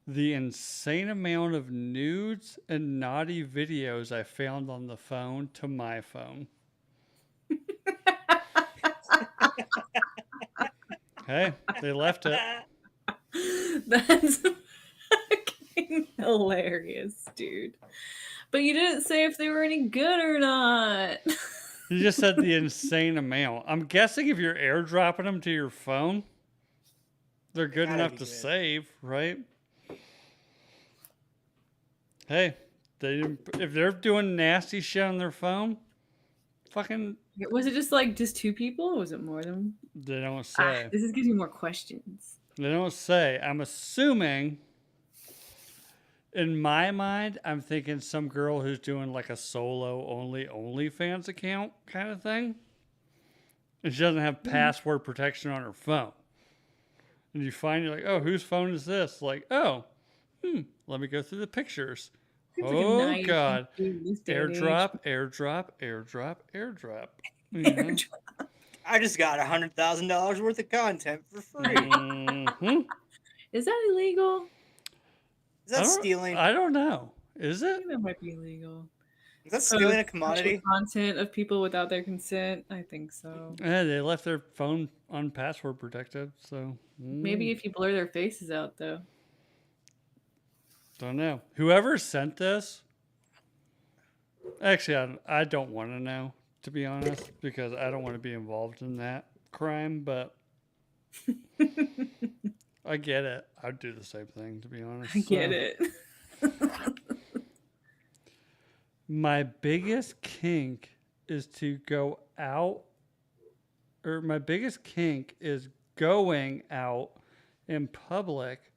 the insane amount of nudes and naughty videos I found on the phone to my phone. Hey, they left it. that's fucking hilarious, dude. But you didn't say if they were any good or not. You just said the insane amount. I'm guessing if you're airdropping them to your phone, they're good Gotta enough be to good. save, right? Hey, if they're doing nasty shit on their phone, fucking, Was it just two people? Or was it more than? they don't say. This is giving me more questions. They don't say. I'm assuming, in my mind, I'm thinking some girl who's doing like a solo only OnlyFans account kind of thing. And she doesn't have password protection on her phone. And you find you're like, oh, whose phone is this? Like, oh, let me go through the pictures. Seems like a Oh naive God. thing to do in this day and age. Airdrop. You know? I just got $100,000 worth of content for free. Mhm. Is that illegal? Is that stealing? I don't know. Is I it? think that might be illegal. Is that stealing a Sexual commodity? content of people without their consent? I think so. Yeah, they left their phone unpassword protected, so Maybe if you blur their faces out, though. don't know. Whoever sent this, actually, I don't want to know, to be honest, because I don't want to be involved in that crime. But I get it. I'd do the same thing, to be honest. I get it. My biggest kink is to go out, or my biggest kink is going out in public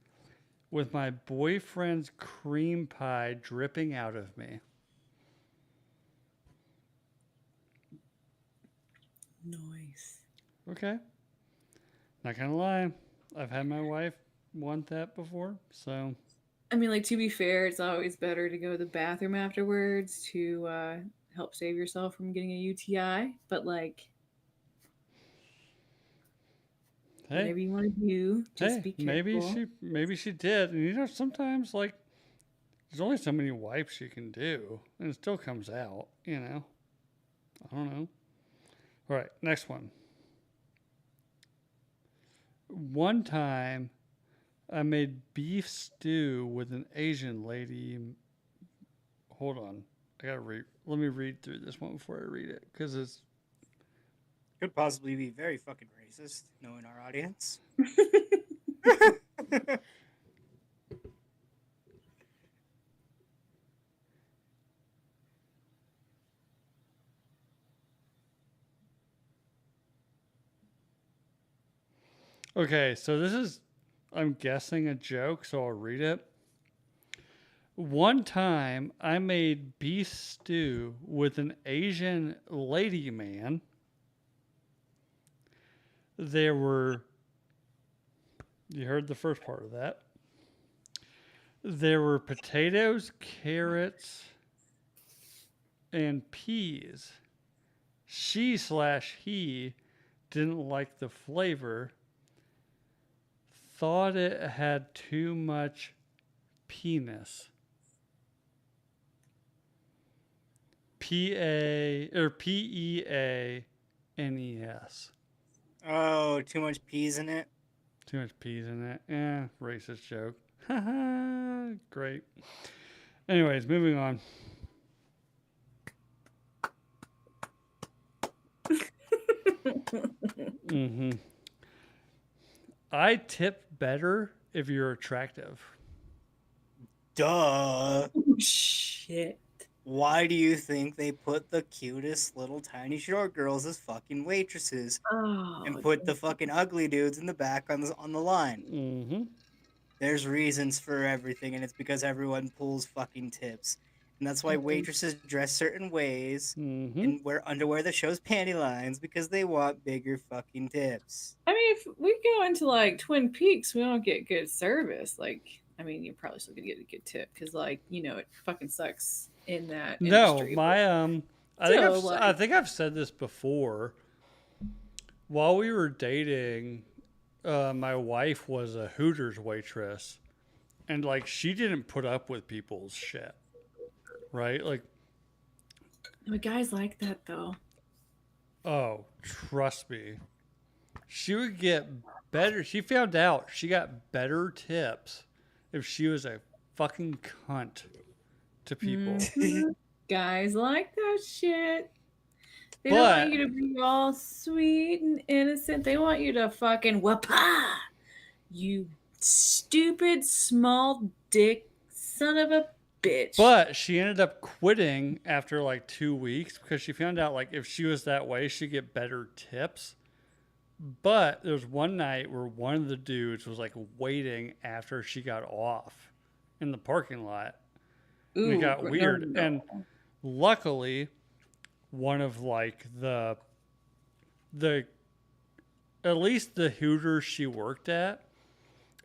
with my boyfriend's cream pie dripping out of me. Nice. Okay. Not gonna lie. I've had my wife want that before, so I mean, like, to be fair, it's always better to go to the bathroom afterwards to help save yourself from getting a UTI. But, like, hey, whatever you want to do, just hey, be maybe careful. she did. And sometimes like there's only so many wipes you can do, and it still comes out. I don't know. All right, next one. One time, I made beef stew with an Asian lady. Hold on, I gotta read. Let me read through this one before I read it because it's Could possibly be very fucking racist, knowing our audience. okay. So this is, I'm guessing, a joke. So I'll read it. One time, I made beef stew with an Asian lady man. There were, you heard the first part of that. There were potatoes, carrots, and peas. She/he didn't like the flavor, thought it had too much penis. Peanes. Oh, too much peas in it. Too much peas in it. Yeah, racist joke. Haha, great. Anyways, moving on. hmm I tip better if you're attractive. Duh. Oh, shit. Why do you think they put the cutest little tiny short girls as fucking waitresses and Oh, put the fucking ugly dudes in the back on the line? Mm-hmm. There's reasons for everything, and it's because everyone pulls fucking tips. And that's why okay. waitresses dress certain ways Mm-hmm. and wear underwear that shows panty lines because they want bigger fucking tips. I mean, if we go into like Twin Peaks, we don't get good service. Like, I mean, you're probably still gonna get a good tip because, like, it fucking sucks in that No, industry. But my still, I like, think I've said this before. While we were dating, my wife was a Hooters waitress, and like she didn't put up with people's shit, right? Like, guys like that though. oh, trust me, she would get better. She found out she got better tips if she was a fucking cunt to people. Mhm. Guys like that shit. They don't want But you to be all sweet and innocent. They want you to fucking wapa. You stupid small dick son of a bitch. But she ended up quitting after like 2 weeks because she found out like if she was that way, she'd get better tips. But there was one night where one of the dudes was like waiting after she got off in the parking lot. And it Ooh, got no, weird. no. And luckily, one of like the at least the Hooters she worked at,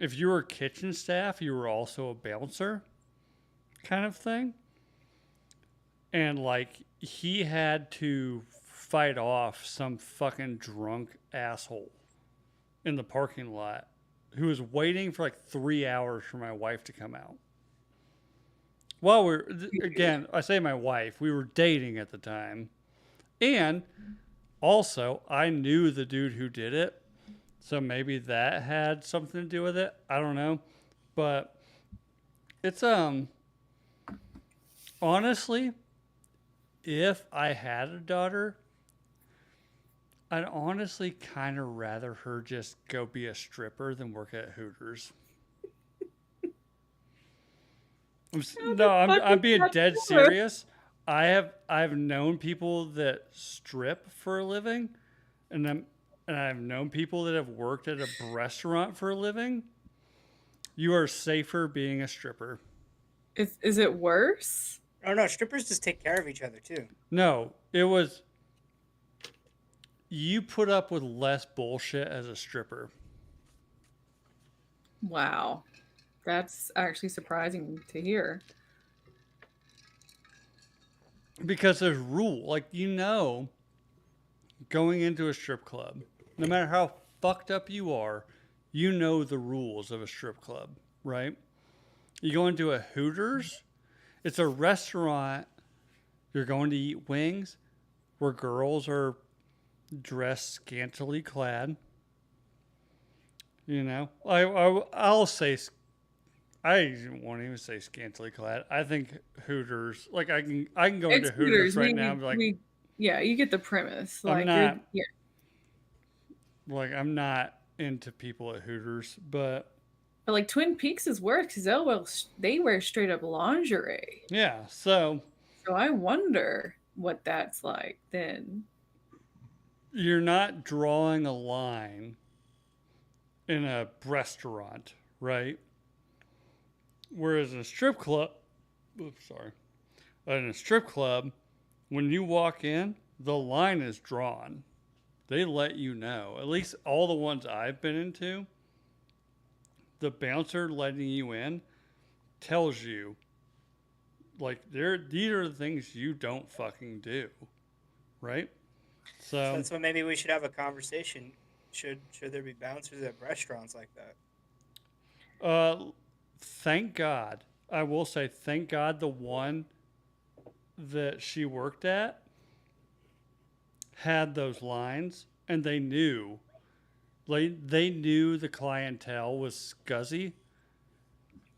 if you were kitchen staff, you were also a bouncer kind of thing. And like he had to fight off some fucking drunk asshole in the parking lot who was waiting for like 3 hours for my wife to come out. Well, again, I say my wife, we were dating at the time. And also, I knew the dude who did it. So maybe that had something to do with it. I don't know. But it's honestly, if I had a daughter, I'd honestly kind of rather her just go be a stripper than work at Hooters. How No, the fuck I'm is being that dead fair? serious. I've known people that strip for a living, and I've known people that have worked at a restaurant for a living. You are safer being a stripper. Is it worse? Oh no, strippers just take care of each other too. No, it was you put up with less bullshit as a stripper. Wow. That's actually surprising to hear. Because there's rule. Like, going into a strip club, no matter how fucked up you are, you know the rules of a strip club, right? You go into a Hooters, it's a restaurant. You're going to eat wings where girls are dressed scantily clad. I'll say I won't even say scantily clad. I think Hooters. Like I can go It's into Hooters Hooters. right now and be like, Yeah, you get the premise. I'm Like you're not yeah. I'm not into people at Hooters, but But like Twin Peaks is worse because they wear straight up lingerie. yeah. So So I wonder what that's like then. you're not drawing a line in a restaurant, right? Whereas in a strip club, oops, sorry, in a strip club, when you walk in, the line is drawn. They let you know. At least all the ones I've been into, the bouncer letting you in tells you, like, these are the things you don't fucking do, right? So So, that's what maybe we should have a conversation. Should there be bouncers at restaurants like that? thank God. I will say, thank God the one that she worked at had those lines and they knew the clientele was scuzzy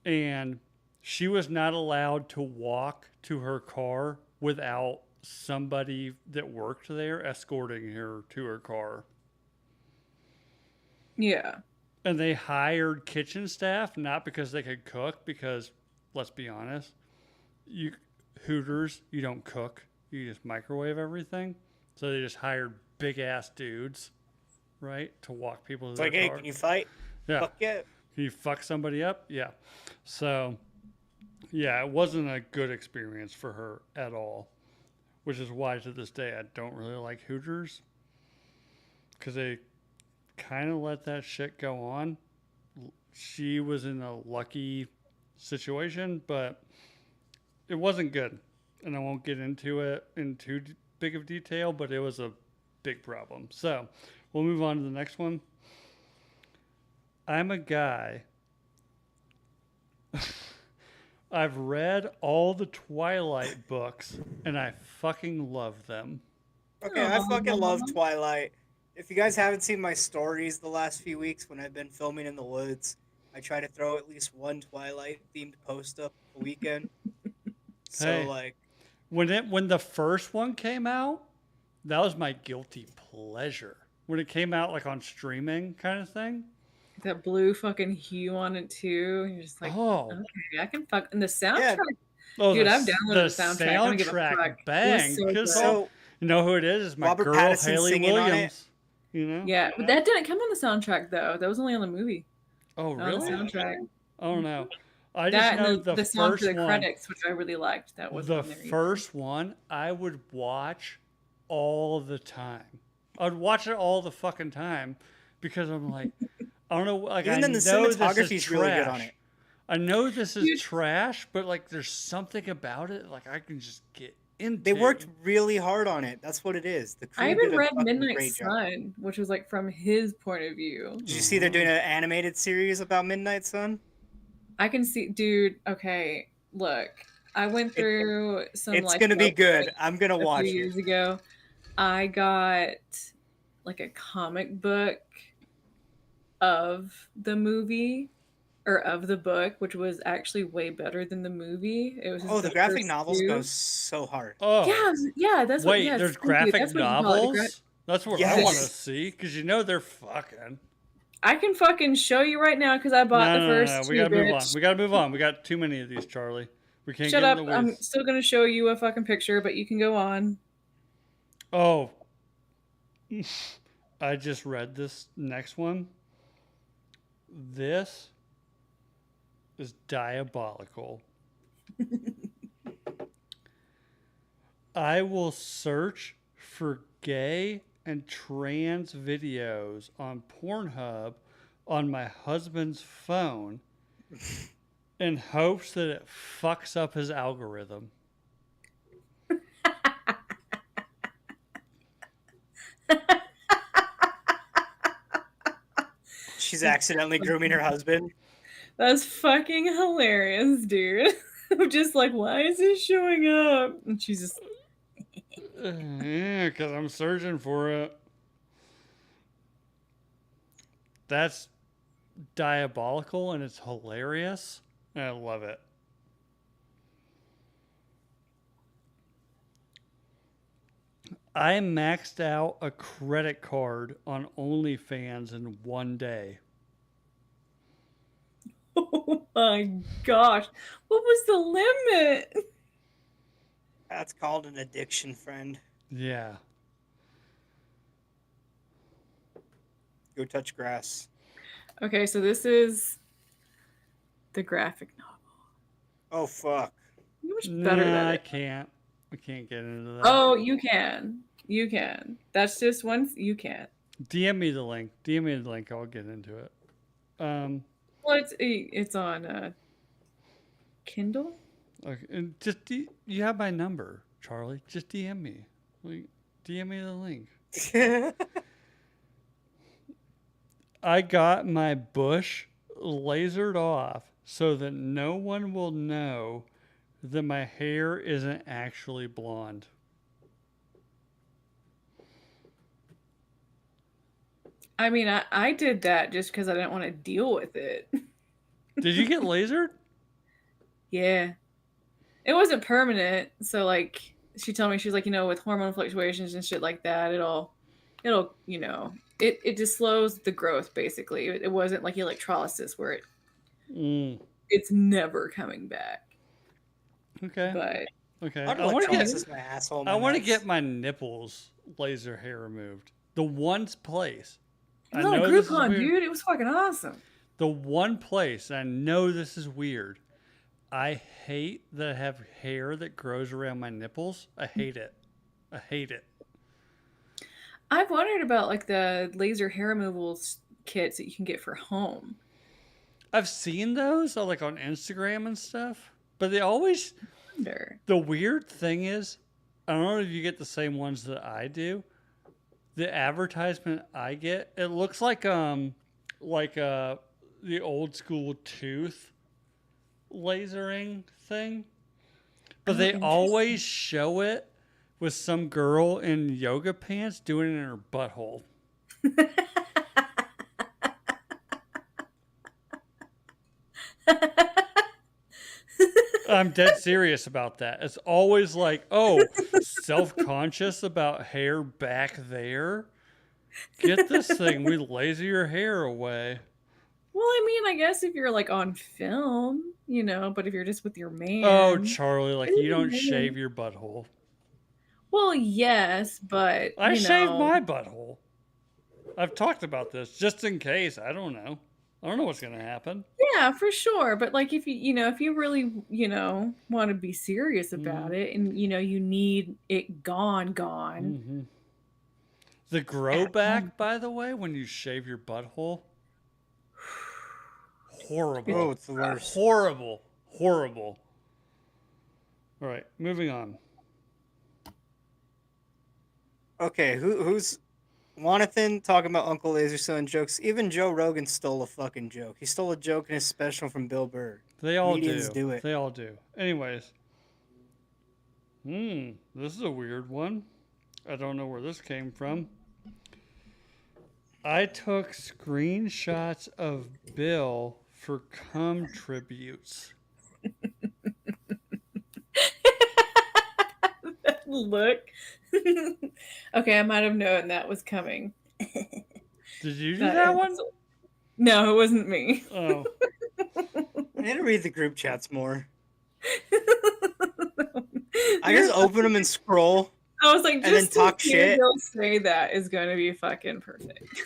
and she was not allowed to walk to her car without somebody that worked there escorting her to her car. Yeah. And they hired kitchen staff not because they could cook, because let's be honest, you Hooters, you don't cook, you just microwave everything. So they just hired big ass dudes, right, to walk people to It's their like, hey, car. can you fight? Yeah. Fuck yeah. Can you fuck somebody up? Yeah. So, yeah, it wasn't a good experience for her at all, which is why to this day I don't really like Hooters because they kind of let that shit go on. She was in a lucky situation, but it wasn't good. And I won't get into it in too big of detail, but it was a big problem. So we'll move on to the next one. I'm a guy. I've read all the Twilight books and I fucking love them. Okay, I fucking love Twilight. If you guys haven't seen my stories the last few weeks when I've been filming in the woods, I try to throw at least one Twilight themed post up a weekend. So Hey, like, when the first one came out, that was my guilty pleasure. When it came out like on streaming kind of thing. That blue fucking hue on it too. You're just like, Oh, okay, I can fuck. And the yeah. soundtrack, oh, dude, I've the downloaded the soundtrack. I don't give a fuck. soundtrack It was bang! so Because good. So you know who it is? It's my Robert girl Pattinson Haley singing on it. Williams. You know? Yeah, but that didn't come on the soundtrack though. That was only on the movie. Oh, Not on the really? soundtrack. I don't know. I just That know and the the song for first the one. credits, which I really liked. That was The on there. either. first one I would watch all the time. I'd watch it all the fucking time because I'm like, I don't know. Like Even I then, the know this is cinematography's really good on trash. it. I know this is Dude. trash, but like there's something about it like I can just get into. They worked really hard on it. That's what it is. The crew I did even a read fucking Midnight great job. Sun, which was like from his point of view. Did you see they're doing an animated series about Midnight Sun? I can see, dude. Okay, look, I went through some It's like gonna be love good. sites I'm gonna a watch few it. years ago. I got like a comic book of the movie or of the book, which was actually way better than the movie. It was just Oh, the graphic first novels two. go so hard. Oh, Yeah, that's what. wait, Yeah, there's thank you. graphic That's what you call it. novels. That's what I want to Yes. see because you know they're fucking. I can fucking show you right now because I bought No, the no, no, first no. two. We gotta move on. Bitch. We gotta move on. We got too many of these, Charlie. We can't Shut get in up. the I'm weeds. still gonna show you a fucking picture, but you can go on. Oh, I just read this next one. This is diabolical. I will search for gay and trans videos on Pornhub on my husband's phone in hopes that it fucks up his algorithm. She's accidentally grooming her husband. That's fucking hilarious, dude. I'm just like, why is this showing up? And she's just, Yeah, because I'm searching for it. That's diabolical and it's hilarious. And I love it. I maxed out a credit card on OnlyFans in one day. oh my gosh, what was the limit? That's called an addiction, friend. Yeah. Go touch grass. Okay, so this is the graphic novel. Oh fuck. How much better Nah, that I is. can't. I can't get into that. Oh, you can. You can. That's just once you can. DM me the link. DM me the link. I'll get into it. Well, it's on Kindle. Okay, and just you have my number, Charlie. Just DM me. Like, DM me the link. I got my bush lasered off so that no one will know that my hair isn't actually blonde. I mean, I did that just because I didn't want to deal with it. Did you get lasered? Yeah. It wasn't permanent. So, like, she told me, she's like, with hormone fluctuations and shit like that, it'll, it just slows the growth, basically. It wasn't like electrolysis where Mm, it's never coming back. okay. But Okay. I'd I want to get. electrolysis my asshole. I My want to nuts. get my nipples laser hair removed. The one place. it I was on know this is Groupon, weird. dude. It was fucking awesome. The one place, I know this is weird. I hate that I have hair that grows around my nipples. I hate it. I hate it. I've wondered about like the laser hair removal kits that you can get for home. I've seen those like on Instagram and stuff, but they always. Wonder. The weird thing is, I don't know if you get the same ones that I do. The advertisement I get, it looks like the old school tooth lasering thing, but Oh, they interesting. always show it with some girl in yoga pants doing it in her butthole. I'm dead serious about that. It's always like, oh, self-conscious about hair back there. Get this thing. We laser your hair away. Well, I mean, I guess if you're like on film, but if you're just with your man. Oh, Charlie, like you don't man. shave your butthole. Well, yes, but I shave my butthole. I've talked about this just in case. I don't know. I don't know what's gonna happen. yeah, for sure. But like if if you really, want to be serious about it and you need it gone. Mm-hmm. The grow back, by the way, when you shave your butthole, horrible. Oh, it's the worst. Horrible. Horrible. All right, moving on. Okay, who's Jonathan talking about Uncle Laser selling jokes? Even Joe Rogan stole a fucking joke. He stole a joke in his special from Bill Burr. They all Comedians do. do it. They all do. Anyways. This is a weird one. I don't know where this came from. I took screenshots of Bill for cum tributes. Look. Okay, I might have known that was coming. Did you do that one? No, it wasn't me. Oh. I need to read the group chats more. I just open them and scroll I was like, and then just to talk hear shit. Bill say that is going to be fucking perfect.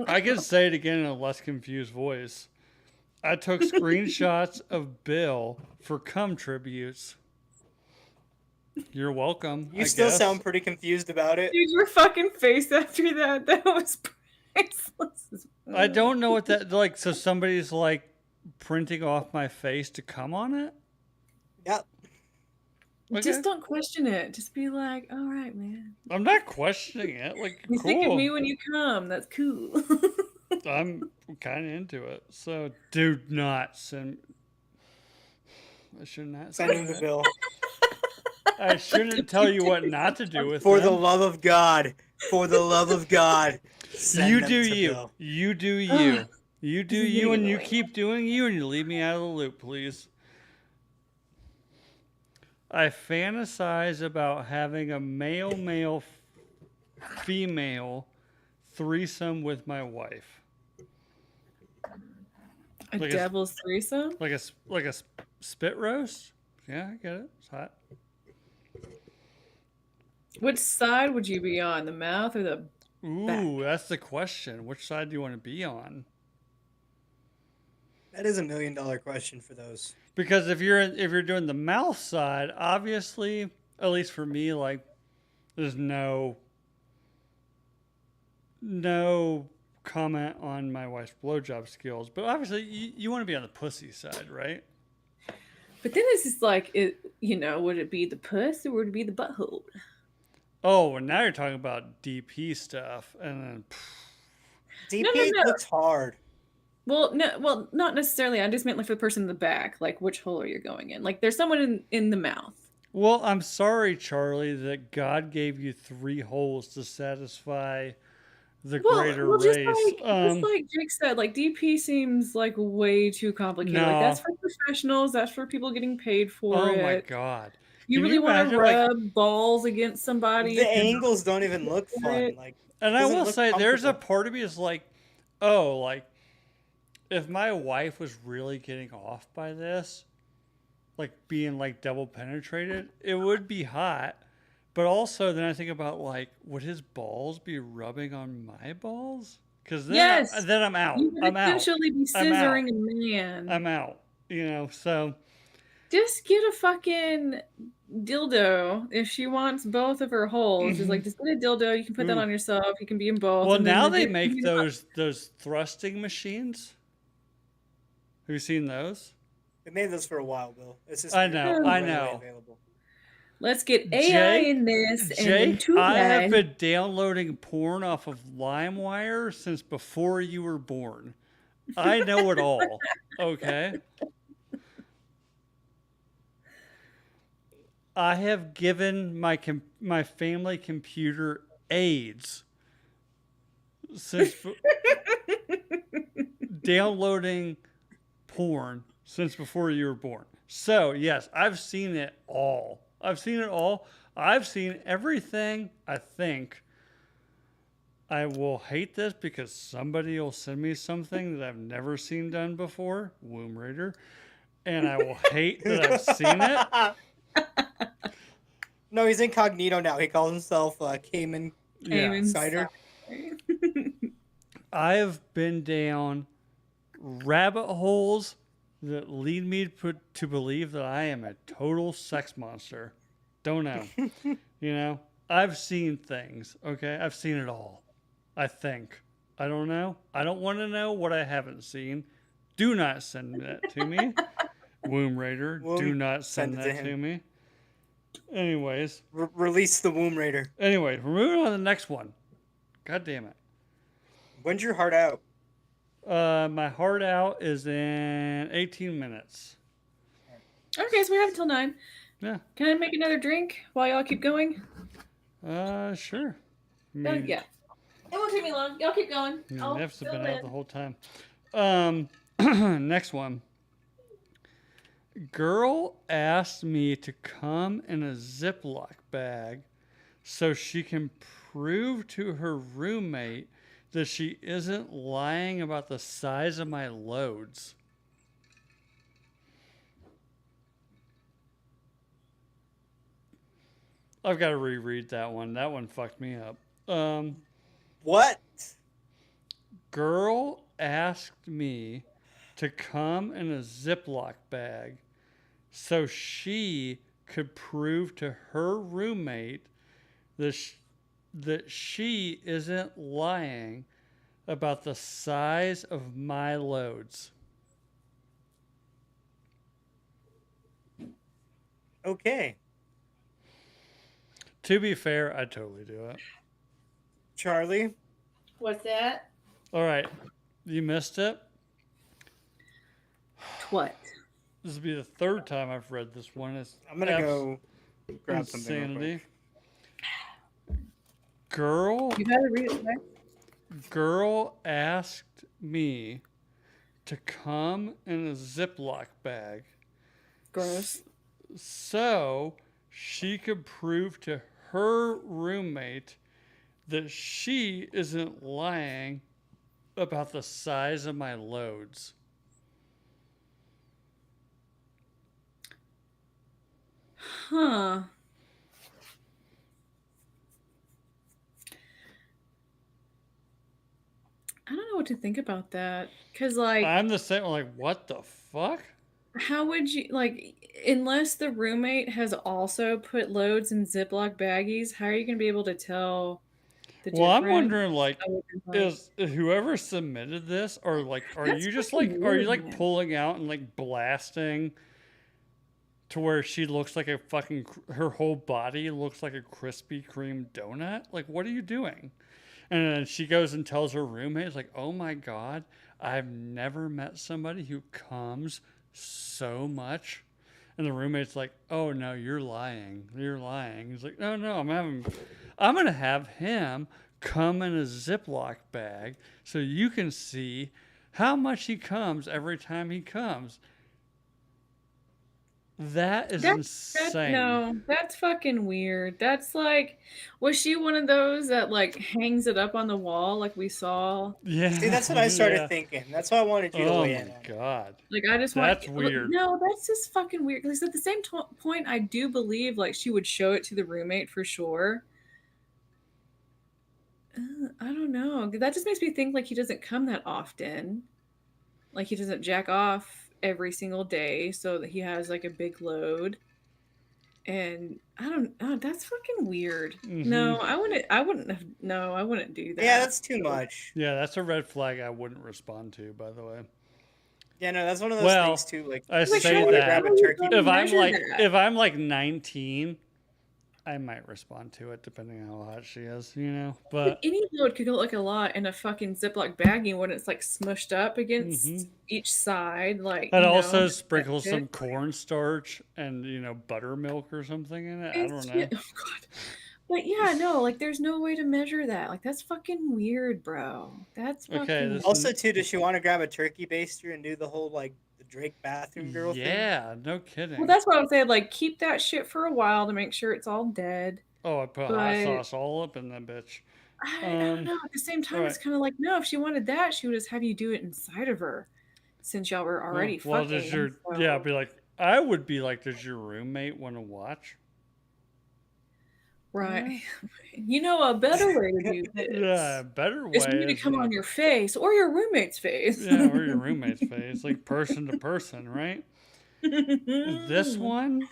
I can say it again in a less confused voice. I took screenshots of Bill for cum tributes. You're welcome, You I still guess. sound pretty confused about it. Dude, your fucking face after that was priceless. I don't know what that like. So somebody's like printing off my face to cum on it. Yep. Okay. Just don't question it. Just be like, all right, man. I'm not questioning it. Like, You think of me cool. when you come. That's cool. I'm kind of into it. So do not send. I should not Send say him the that. bill. I shouldn't tell you what not to do with For the them. love of God. For the love of God. Send You them do to you. Bill. You do you. You do This is you, getting and you annoying. keep doing you, and you leave me out of the loop, please. I fantasize about having a male female threesome with my wife. A Like devil's threesome? a spit roast. Yeah, I get it. It's hot. Which side would you be on? The mouth or the back? Ooh, that's the question. Which side do you want to be on? That is $1 million question for those. Because if you're doing the mouth side, obviously, at least for me, like there's no comment on my wife's blowjob skills. But obviously, you want to be on the pussy side, right? But then it's just like, would it be the puss or would it be the butthole? Oh, and now you're talking about DP stuff, and then DP No. looks hard. Well, no, well, not necessarily. I just meant like for the person in the back, like which hole are you going in? Like there's someone in the mouth. well, I'm sorry, Charlie, that God gave you 3 holes to satisfy the greater Well, race. just like Jake said, like DP seems like way too complicated. Like No. that's for professionals. That's for people getting paid for Oh my it. God. You Can really you want to imagine like rub balls against somebody The if you're not angles don't even look for fun. it? Like, and it I doesn't will look say there's a comfortable. part of me is like, oh, like if my wife was really getting off by this, like being like double penetrated, it would be hot. But also then I think about like, would his balls be rubbing on my balls? Because Yes, then I'm out. you would I'm out. essentially be I'm out. scissoring a man. I'm out. You know, so Just get a fucking dildo if she wants both of her holes. Just get a dildo. You can put that Ooh. on yourself. You can be in both. Well, And then now the they dude can make be not- those thrusting machines. Have you seen those? They made those for a while, Bill. It's just I know, not I readily know. available. Let's get AI Jake, in this, and then Jake, two I have guys. been downloading porn off of LimeWire since before you were born. I know it all. Okay. I have given my family computer AIDS since downloading porn since before you were born. So, yes, I've seen it all. I've seen it all. I've seen everything, I think. I will hate this because somebody will send me something that I've never seen done before, Womb Raider, and I will hate that I've seen it. No, he's incognito now. He calls himself Cayman Yeah. Cider. I've been down rabbit holes that lead me to believe that I am a total sex monster. Don't know. You know, I've seen things, okay? I've seen it all. I think. I don't know. I don't want to know what I haven't seen. Do not send that to me. Womb Raider, do not send that to me. Anyways. Release the Womb Raider. Anyway, we're moving on to the next one. God damn it. When's your heart out? My heart out is in 18 minutes. Okay, so we have until 9. Yeah. Can I make another drink while y'all keep going? Sure. I Oh, mean, yeah. It won't take me long. Y'all keep going. I'll Neff's fill been in. out the whole time. Next one. Girl asked me to come in a Ziploc bag so she can prove to her roommate that she isn't lying about the size of my loads. I've got to reread that one. That one fucked me up. Um, What? Girl asked me to come in a Ziploc bag so she could prove to her roommate that, that she isn't lying about the size of my loads. Okay, To be fair, I'd totally do it. Charlie. What's that? All right, you missed it. What? This will be the third time I've read this one. It's I'm gonna go grab something real insanity. quick. Girl, You gotta read it back. girl asked me to come in a Ziploc bag Gross. so she could prove to her roommate that she isn't lying about the size of my loads. Huh. I don't know what to think about that. Cause like, I'm the same. Like, what the fuck? how would you like? Unless the roommate has also put loads in Ziploc baggies, how are you gonna be able to tell the Well, I'm difference? wondering, like, I would be like, is whoever submitted this, or like, that's fucking are you weird, like man. pulling out and like blasting to where she looks like a fucking, her whole body looks like a Krispy Kreme donut? Like, what are you doing? And then she goes and tells her roommate, like, oh my God, I've never met somebody who comes so much. And the roommate's like, oh no, you're lying. You're lying. He's like, no, no, I'm going to have him come in a Ziploc bag so you can see how much he comes every time he comes. That is That insane. no, that's fucking weird. That's like, was she one of those that like hangs it up on the wall like we saw? Yeah. See, that's what I started yeah. thinking. That's why I wanted you to Oh weigh my in on it. God. Like I just That's want weird. no, that's just fucking weird. Because at the same point, I do believe like she would show it to the roommate for sure. I don't know. That just makes me think like he doesn't come that often. Like he doesn't jack off every single day, so that he has like a big load. And I don't. Oh, that's fucking weird. No, I wouldn't. I wouldn't have. No, I wouldn't do that. Yeah, that's too much. Yeah, that's a red flag I wouldn't respond to, by the way. Yeah, no, that's one of those Well, things too. Like, I Like, say you want to that. grab how a are you turkey. gonna If I'm measure like that? if I'm like 19, I might respond to it depending on how hot she is, you know. Like, But any load could go like a lot in a fucking Ziploc baggie when it's like smushed up against each side, like I'd you know also that sprinkle shit. some cornstarch and buttermilk or something in it. I don't It's know. oh god. But yeah, no, like there's no way to measure that. Like that's fucking weird, bro. That's Okay, fucking Also, too, does she want to grab a turkey baster and do the whole like the Drake bathroom girl thing? Yeah, no well. kidding. That's what I'm saying. Like keep that shit for a while to make sure it's all dead. Oh, I put hot But sauce all up in that bitch. I don't know. At the same All time, it's right. kind of like no. If she wanted that, she would just have you do it inside of her, since y'all were already Well, fucking. does your So. be like I would be like, does your roommate want to watch? Right. You know a better way to do this Yeah, better is way for you to is come on your face or your roommate's face. yeah, or your roommate's face, like person to person, right? This one,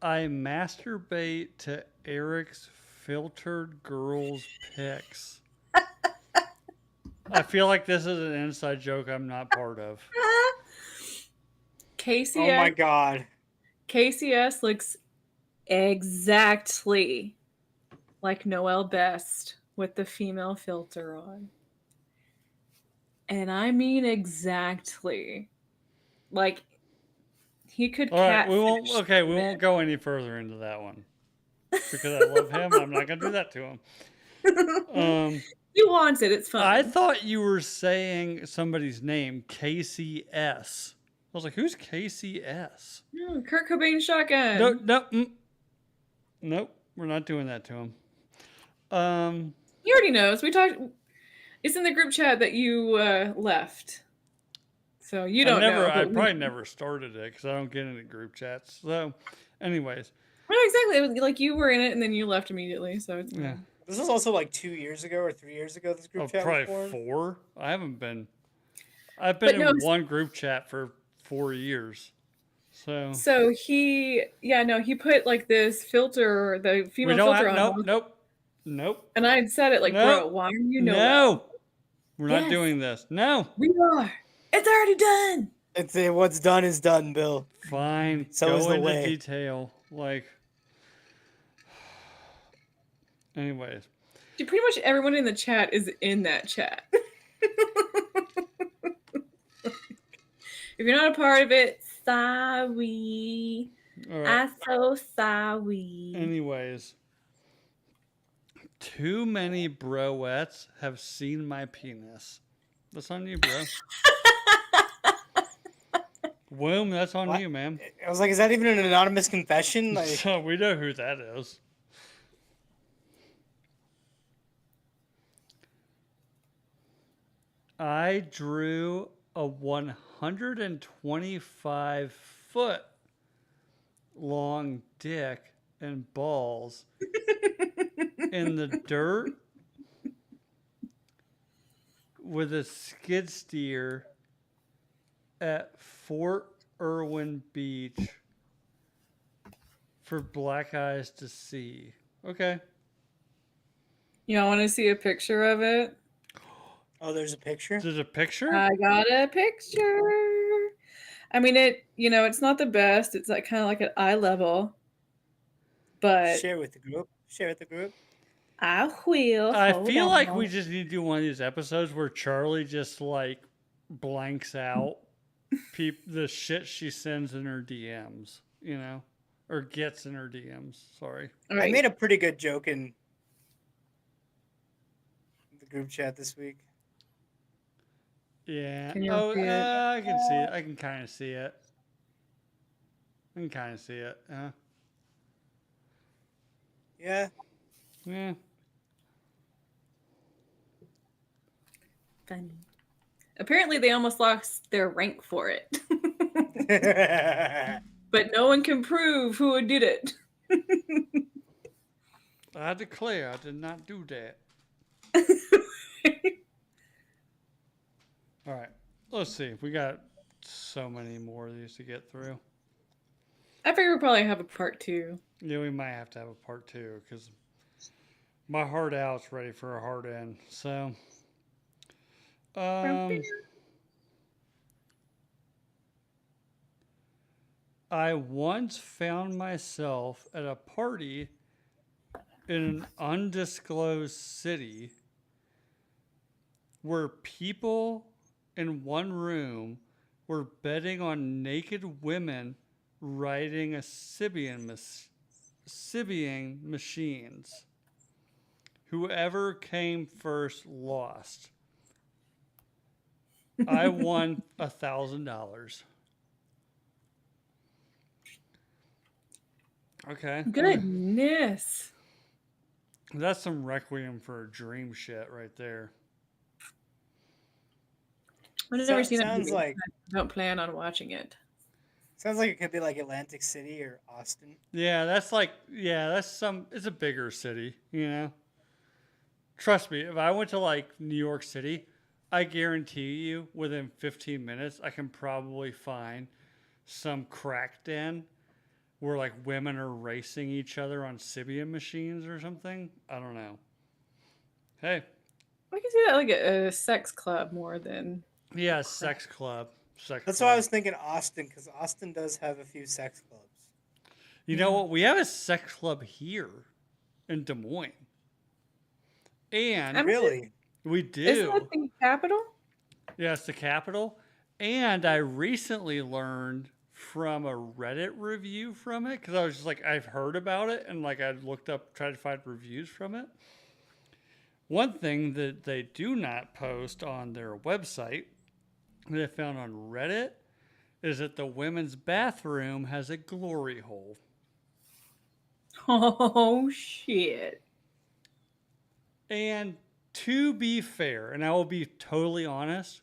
I masturbate to Eric's filtered girls' pics. I feel like this is an inside joke I'm not part of. KCS, Oh my god. KCS looks exactly like Noelle Best with the female filter on. And I mean exactly. Like he could All right, we won't. catfish Okay, we women. won't go any further into that one because I love him. I'm not gonna do that to him. He wants it. It's fun. I thought you were saying somebody's name, KCS. I was like, who's KCS? Kurt Cobain shotgun. No, no, nope. We're not doing that to him. He already knows. We talked. It's in the group chat that you left, so you don't know. I but probably never started it because I don't get into group chats. So, anyways, No, exactly. It was like you were in it and then you left immediately, so it's Yeah. fine. This was also like 2 years ago or 3 years ago. This group Oh, chat was probably formed. 4. I haven't been. I've been But no, in one group chat for 4 years. So so he, yeah, no, he put like this filter, the we female don't filter have. on, Nope. Nope. Nope. and I had said it like, Nope. bro, why are you no well? No. We're not Yes, doing this. No. we are. It's already done. It's what's done is done, Bill. Fine. So is Go the into way. detail. Like. Anyways. Dude, pretty much everyone in the chat is in that chat. If you're not a part of it, sorry. All right. I'm so sorry. Anyways. Too many broettes have seen my penis. That's on you, bro. Boom, that's on What? you, man. I was like, is that even an anonymous confession? Like, So we know who that is. I drew a 125-foot long dick and balls in the dirt with a skid steer at Fort Irwin Beach for black eyes to see. Okay. Y'all want to see a picture of it? oh, there's a picture. There's a picture? I got a picture. I mean, it's not the best. It's like kind of like at eye level, but Share with the group. Share with the group. I will. I Hold feel like on. we just need to do one of these episodes where Charlie just like blanks out the shit she sends in her DMs, you know, or gets in her DMs. Sorry. All I right. made a pretty good joke in the group chat this week. Yeah. Can you Oh, see it? I can see it. I can kind of see it. I can kind of see it. Yeah. Yeah. Funny. Apparently, they almost lost their rank for it, but no one can prove who did it. I declare I did not do that. All right. Let's see. We got so many more of these to get through. I figure we'll probably have a part 2. Yeah, we might have to have a part 2 because my hard out's ready for a hard in. So, I once found myself at a party in an undisclosed city where people in one room were betting on naked women riding a Sibian machines. Whoever came first lost. I won $1,000. Okay. Goodness. That's some Requiem for a Dream shit right there. I've never seen it. Sounds like Don't plan on watching it. sounds like it could be like Atlantic City or Austin. Yeah, that's it's a bigger city, you know? Trust me, if I went to like New York City, I guarantee you within 15 minutes, I can probably find some crack den where like women are racing each other on Sibian machines or something. I don't know. Hey. I can see that like a sex club more than. Yeah, sex club. That's why I was thinking Austin, because Austin does have a few sex clubs. You know what? We have a sex club here in Des Moines. And Really? we do. Isn't that the capital? Yeah, it's the capital. And I recently learned from a Reddit review from it, because I was just like, I've heard about it, and like I looked up, tried to find reviews from it. One thing that they do not post on their website that I found on Reddit is that the women's bathroom has a glory hole. Oh shit. And to be fair, and I will be totally honest.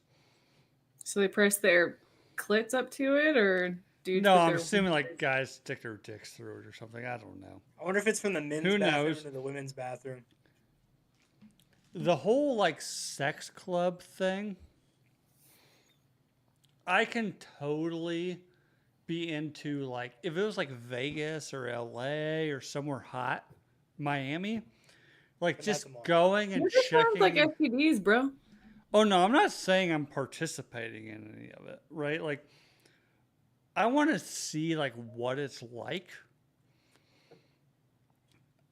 So they press their clits up to it, or dudes No, put I'm their. assuming like guys stick their dicks through it or something. I don't know. I wonder if it's from the men's Who bathroom knows? to the women's bathroom. The whole like sex club thing, I can totally be into like if it was like Vegas or LA or somewhere hot, Miami, like But not just tomorrow. going and That just sounds like checking. STDs, bro. Oh no, I'm not saying I'm participating in any of it, right? Like I want to see like what it's like.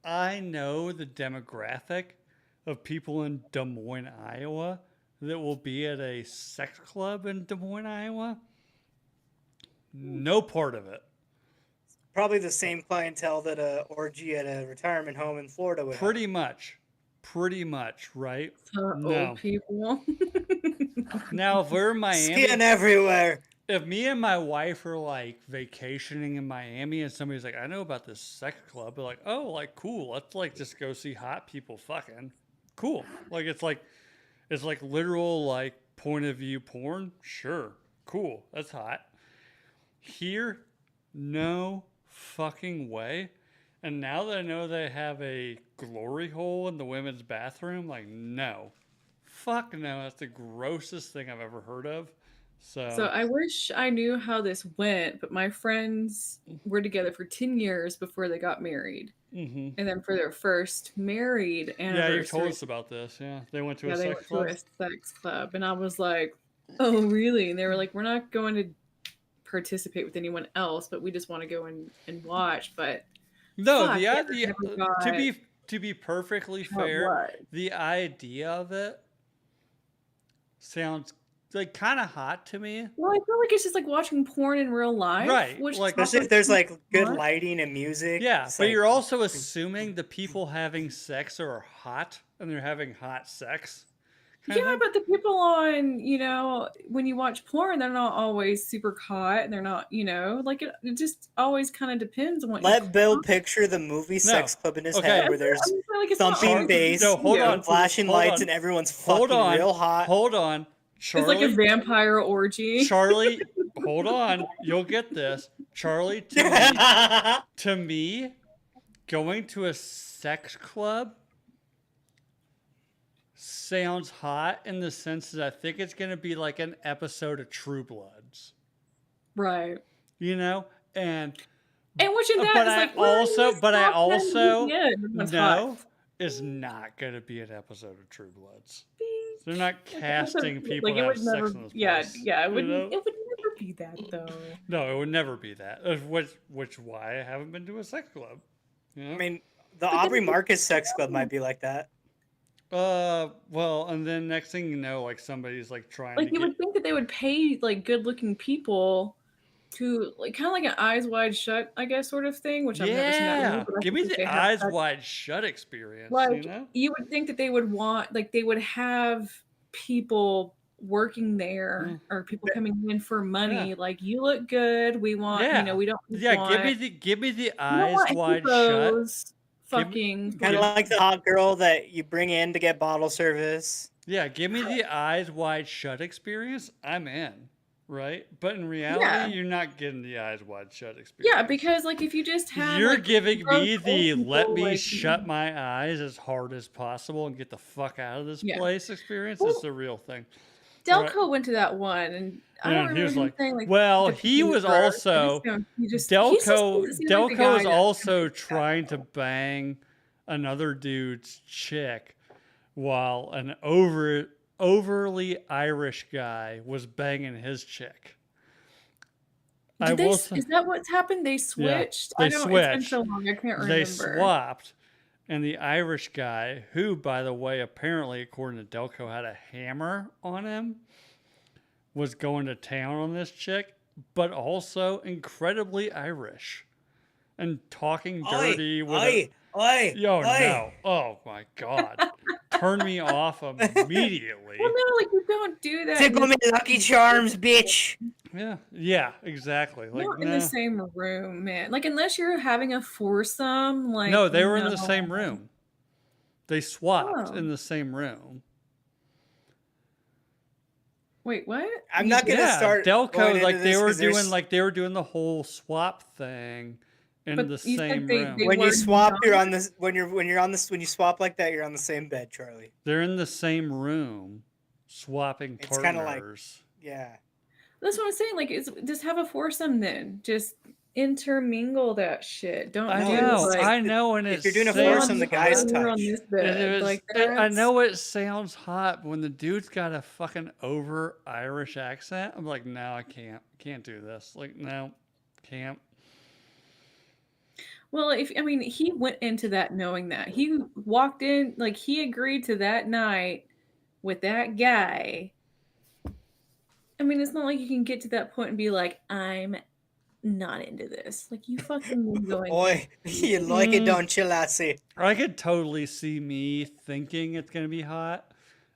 I know the demographic of people in Des Moines, Iowa that will be at a sex club in Des Moines, Iowa. No part of it. Probably the same clientele that a orgy at a retirement home in Florida would have. Pretty much. Pretty much, right? Old No. people. Now, if we're in Miami, Skin everywhere. if me and my wife are like vacationing in Miami and somebody's like, I know about this sex club, they're like, oh, like cool. Let's like just go see hot people fucking. Cool. Like it's like literal like point of view porn. Sure. Cool. That's hot. Here, no fucking way. And now that I know they have a glory hole in the women's bathroom, like no. Fuck no. That's the grossest thing I've ever heard of. So So I wish I knew how this went, but my friends were together for 10 years before they got married. hmm. And then for their first married Yeah, you told anniversary, us about this. Yeah, they went to a yeah, they sex went to club. a sex club. And I was like, oh, really? And they were like, we're not going to participate with anyone else, but we just want to go and watch. But No, fuck, the yeah, I idea never got to be perfectly how it fair, was. the idea of it sounds like kind of hot to me. Well, I feel like it's just like watching porn in real life, Right, which like Especially if offers there's like good fun. lighting and music. yeah, It's but like you're also assuming the people having sex are hot and they're having hot sex. Kind of Yeah, thing. but the people on, when you watch porn, they're not always super hot and they're not, like it just always kind of depends on what you let Bill call it. picture the movie No. Sex Club in his Okay. head where there's I'm just like it's not thumping always bass, No, hold on. and flashing Hold lights, on. and everyone's Hold fucking on. real hot. Hold on. It's like a Charlie, vampire orgy. Charlie, hold on. You'll get this. Charlie, to me, going to a sex club sounds hot in the sense that I think it's going to be like an episode of True Bloods, Right. you know? And And which in that but is I like, well, also this but I top 10 also weekend, everyone's know hot. is not going to be an episode of True Bloods. Beep. They're not casting people Like to it have would sex never, in this yeah, place. yeah, You know? it would never be that though. No, it would never be that. Which why I haven't been to a sex club. You know? I mean, the But then Aubrey it's Marcus Sex Club like, might be like that. Well, and then next thing you know, like somebody's like trying like to you get. would think that they would pay like good-looking people to like kind of like an eyes wide shut, I guess, sort of thing, which I've never seen that movie, Yeah, but I give think me that the they have eyes sex. wide shut experience. You Like know? you would think that they would want, like they would have people working there Mm, or people coming in for yeah, money. Like you look good. We want, yeah, we don't yeah. want, Give me the we don't eyes want wide shut. heroes Give me, fucking Kind of give, like the hot girl that you bring in to get bottle service. yeah, give me the eyes wide shut experience. I'm in, right? But in yeah. reality, you're not getting the eyes wide shut Yeah, experience. because like if you just had You're like giving gross me old the let people, me like shut my eyes as hard as possible and get the fuck out of this yeah. place experience. It's Well, the real thing. All right. Delco went to that one, and I don't And he remember was him like, saying like well, the he was paper. I just also know he just doesn't seem like the Delco guy was that also that trying to though. bang another dude's chick while an overly Irish guy was banging his chick. I Did they? will Is say, that what's happened? They yeah, switched. I they don't. It's been switched. so long. I can't They remember. swapped, and the Irish guy, who, by the way, apparently, according to Delco, had a hammer on him, was going to town on this chick, but also incredibly Irish and talking Oi, dirty with oi, oi, Yo, oi. no. Oh, my God. Turn me off Well, immediately. no, like you don't do that. Tickle me Lucky Charms, bitch. Yeah, exactly. Like, Not in the no. same room, man. Like unless you're having a foursome, like No, they were in no. the same room. They swapped Oh. in the same room. Wait, what? I'm You not did? gonna Yeah, start going Delco, into like this because there's they were doing the whole swap thing in But the you said same they room. when you were swap, not. you're on this. When you're on this, when you swap like that, you're on the same bed, Charlie. They're in the same room, swapping It's kind of like, partners. yeah. That's what I'm saying. Like, just have a foursome then. Just intermingle that shit. Don't No, it's like I know, and if it you're doing a you're on foursome, sounds the this bed guys hot. and you're on touch. this bed. Like I that's know it sounds hot, but when the dude's got a fucking over Irish accent, I'm like, no, I can't do this. Like, no, can't. well. If I mean, he went into that knowing that he walked in, like he agreed to that night with that guy. I mean, it's not like you can get to that point and be like, I'm not into this. Like you fucking been going in. Oi, you like it, Mm, don't you, lassie? I could totally see me thinking it's gonna be hot,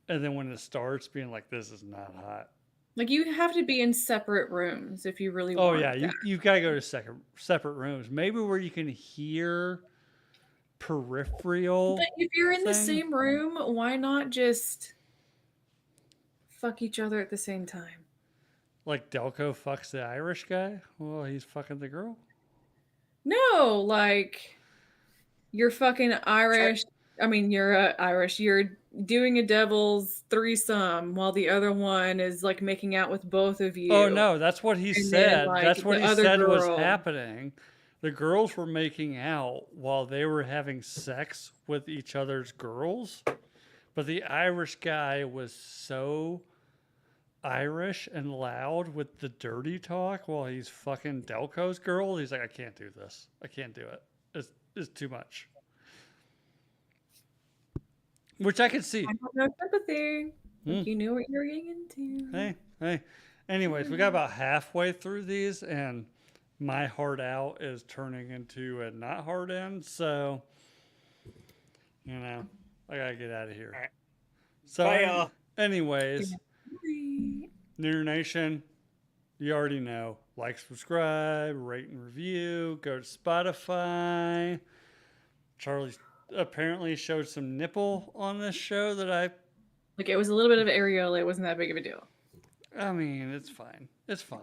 and then when it starts, being like, this is not hot. Like you have to be in separate rooms if you really Oh yeah, want that. you've got to go to separate rooms, maybe where you can hear But peripheral if you're in the thing. same room, why not just fuck each other at the same time? Like Delco fucks the Irish guy. Well, he's fucking the girl. No, like you're fucking Char- Irish. I mean, you're Irish. You're doing a devil's threesome while the other one is like making out with both of Oh you. no, that's what he And then said. like That's what the he other said was girl. happening. The girls were making out while they were having sex with each other's girls. But the Irish guy was so Irish and loud with the dirty talk while he's fucking Delco's girl. He's like, I can't do this. I can't do it. It's too much. Which I could see. I have no sympathy. Hmm. Like you knew what you were getting into. Hey. Anyways, we got about halfway through these, and my heart out is turning into a not hard in. So, I gotta get out of here. All right. So, Bye, y'all. anyways, Right. Nooner Nation, you already know. Like, subscribe, rate, and review. Go to Spotify. Charlie apparently showed some nipple on this show that Like it was a little bit of areola. It wasn't that big of a deal. I mean, it's fine. It's fine.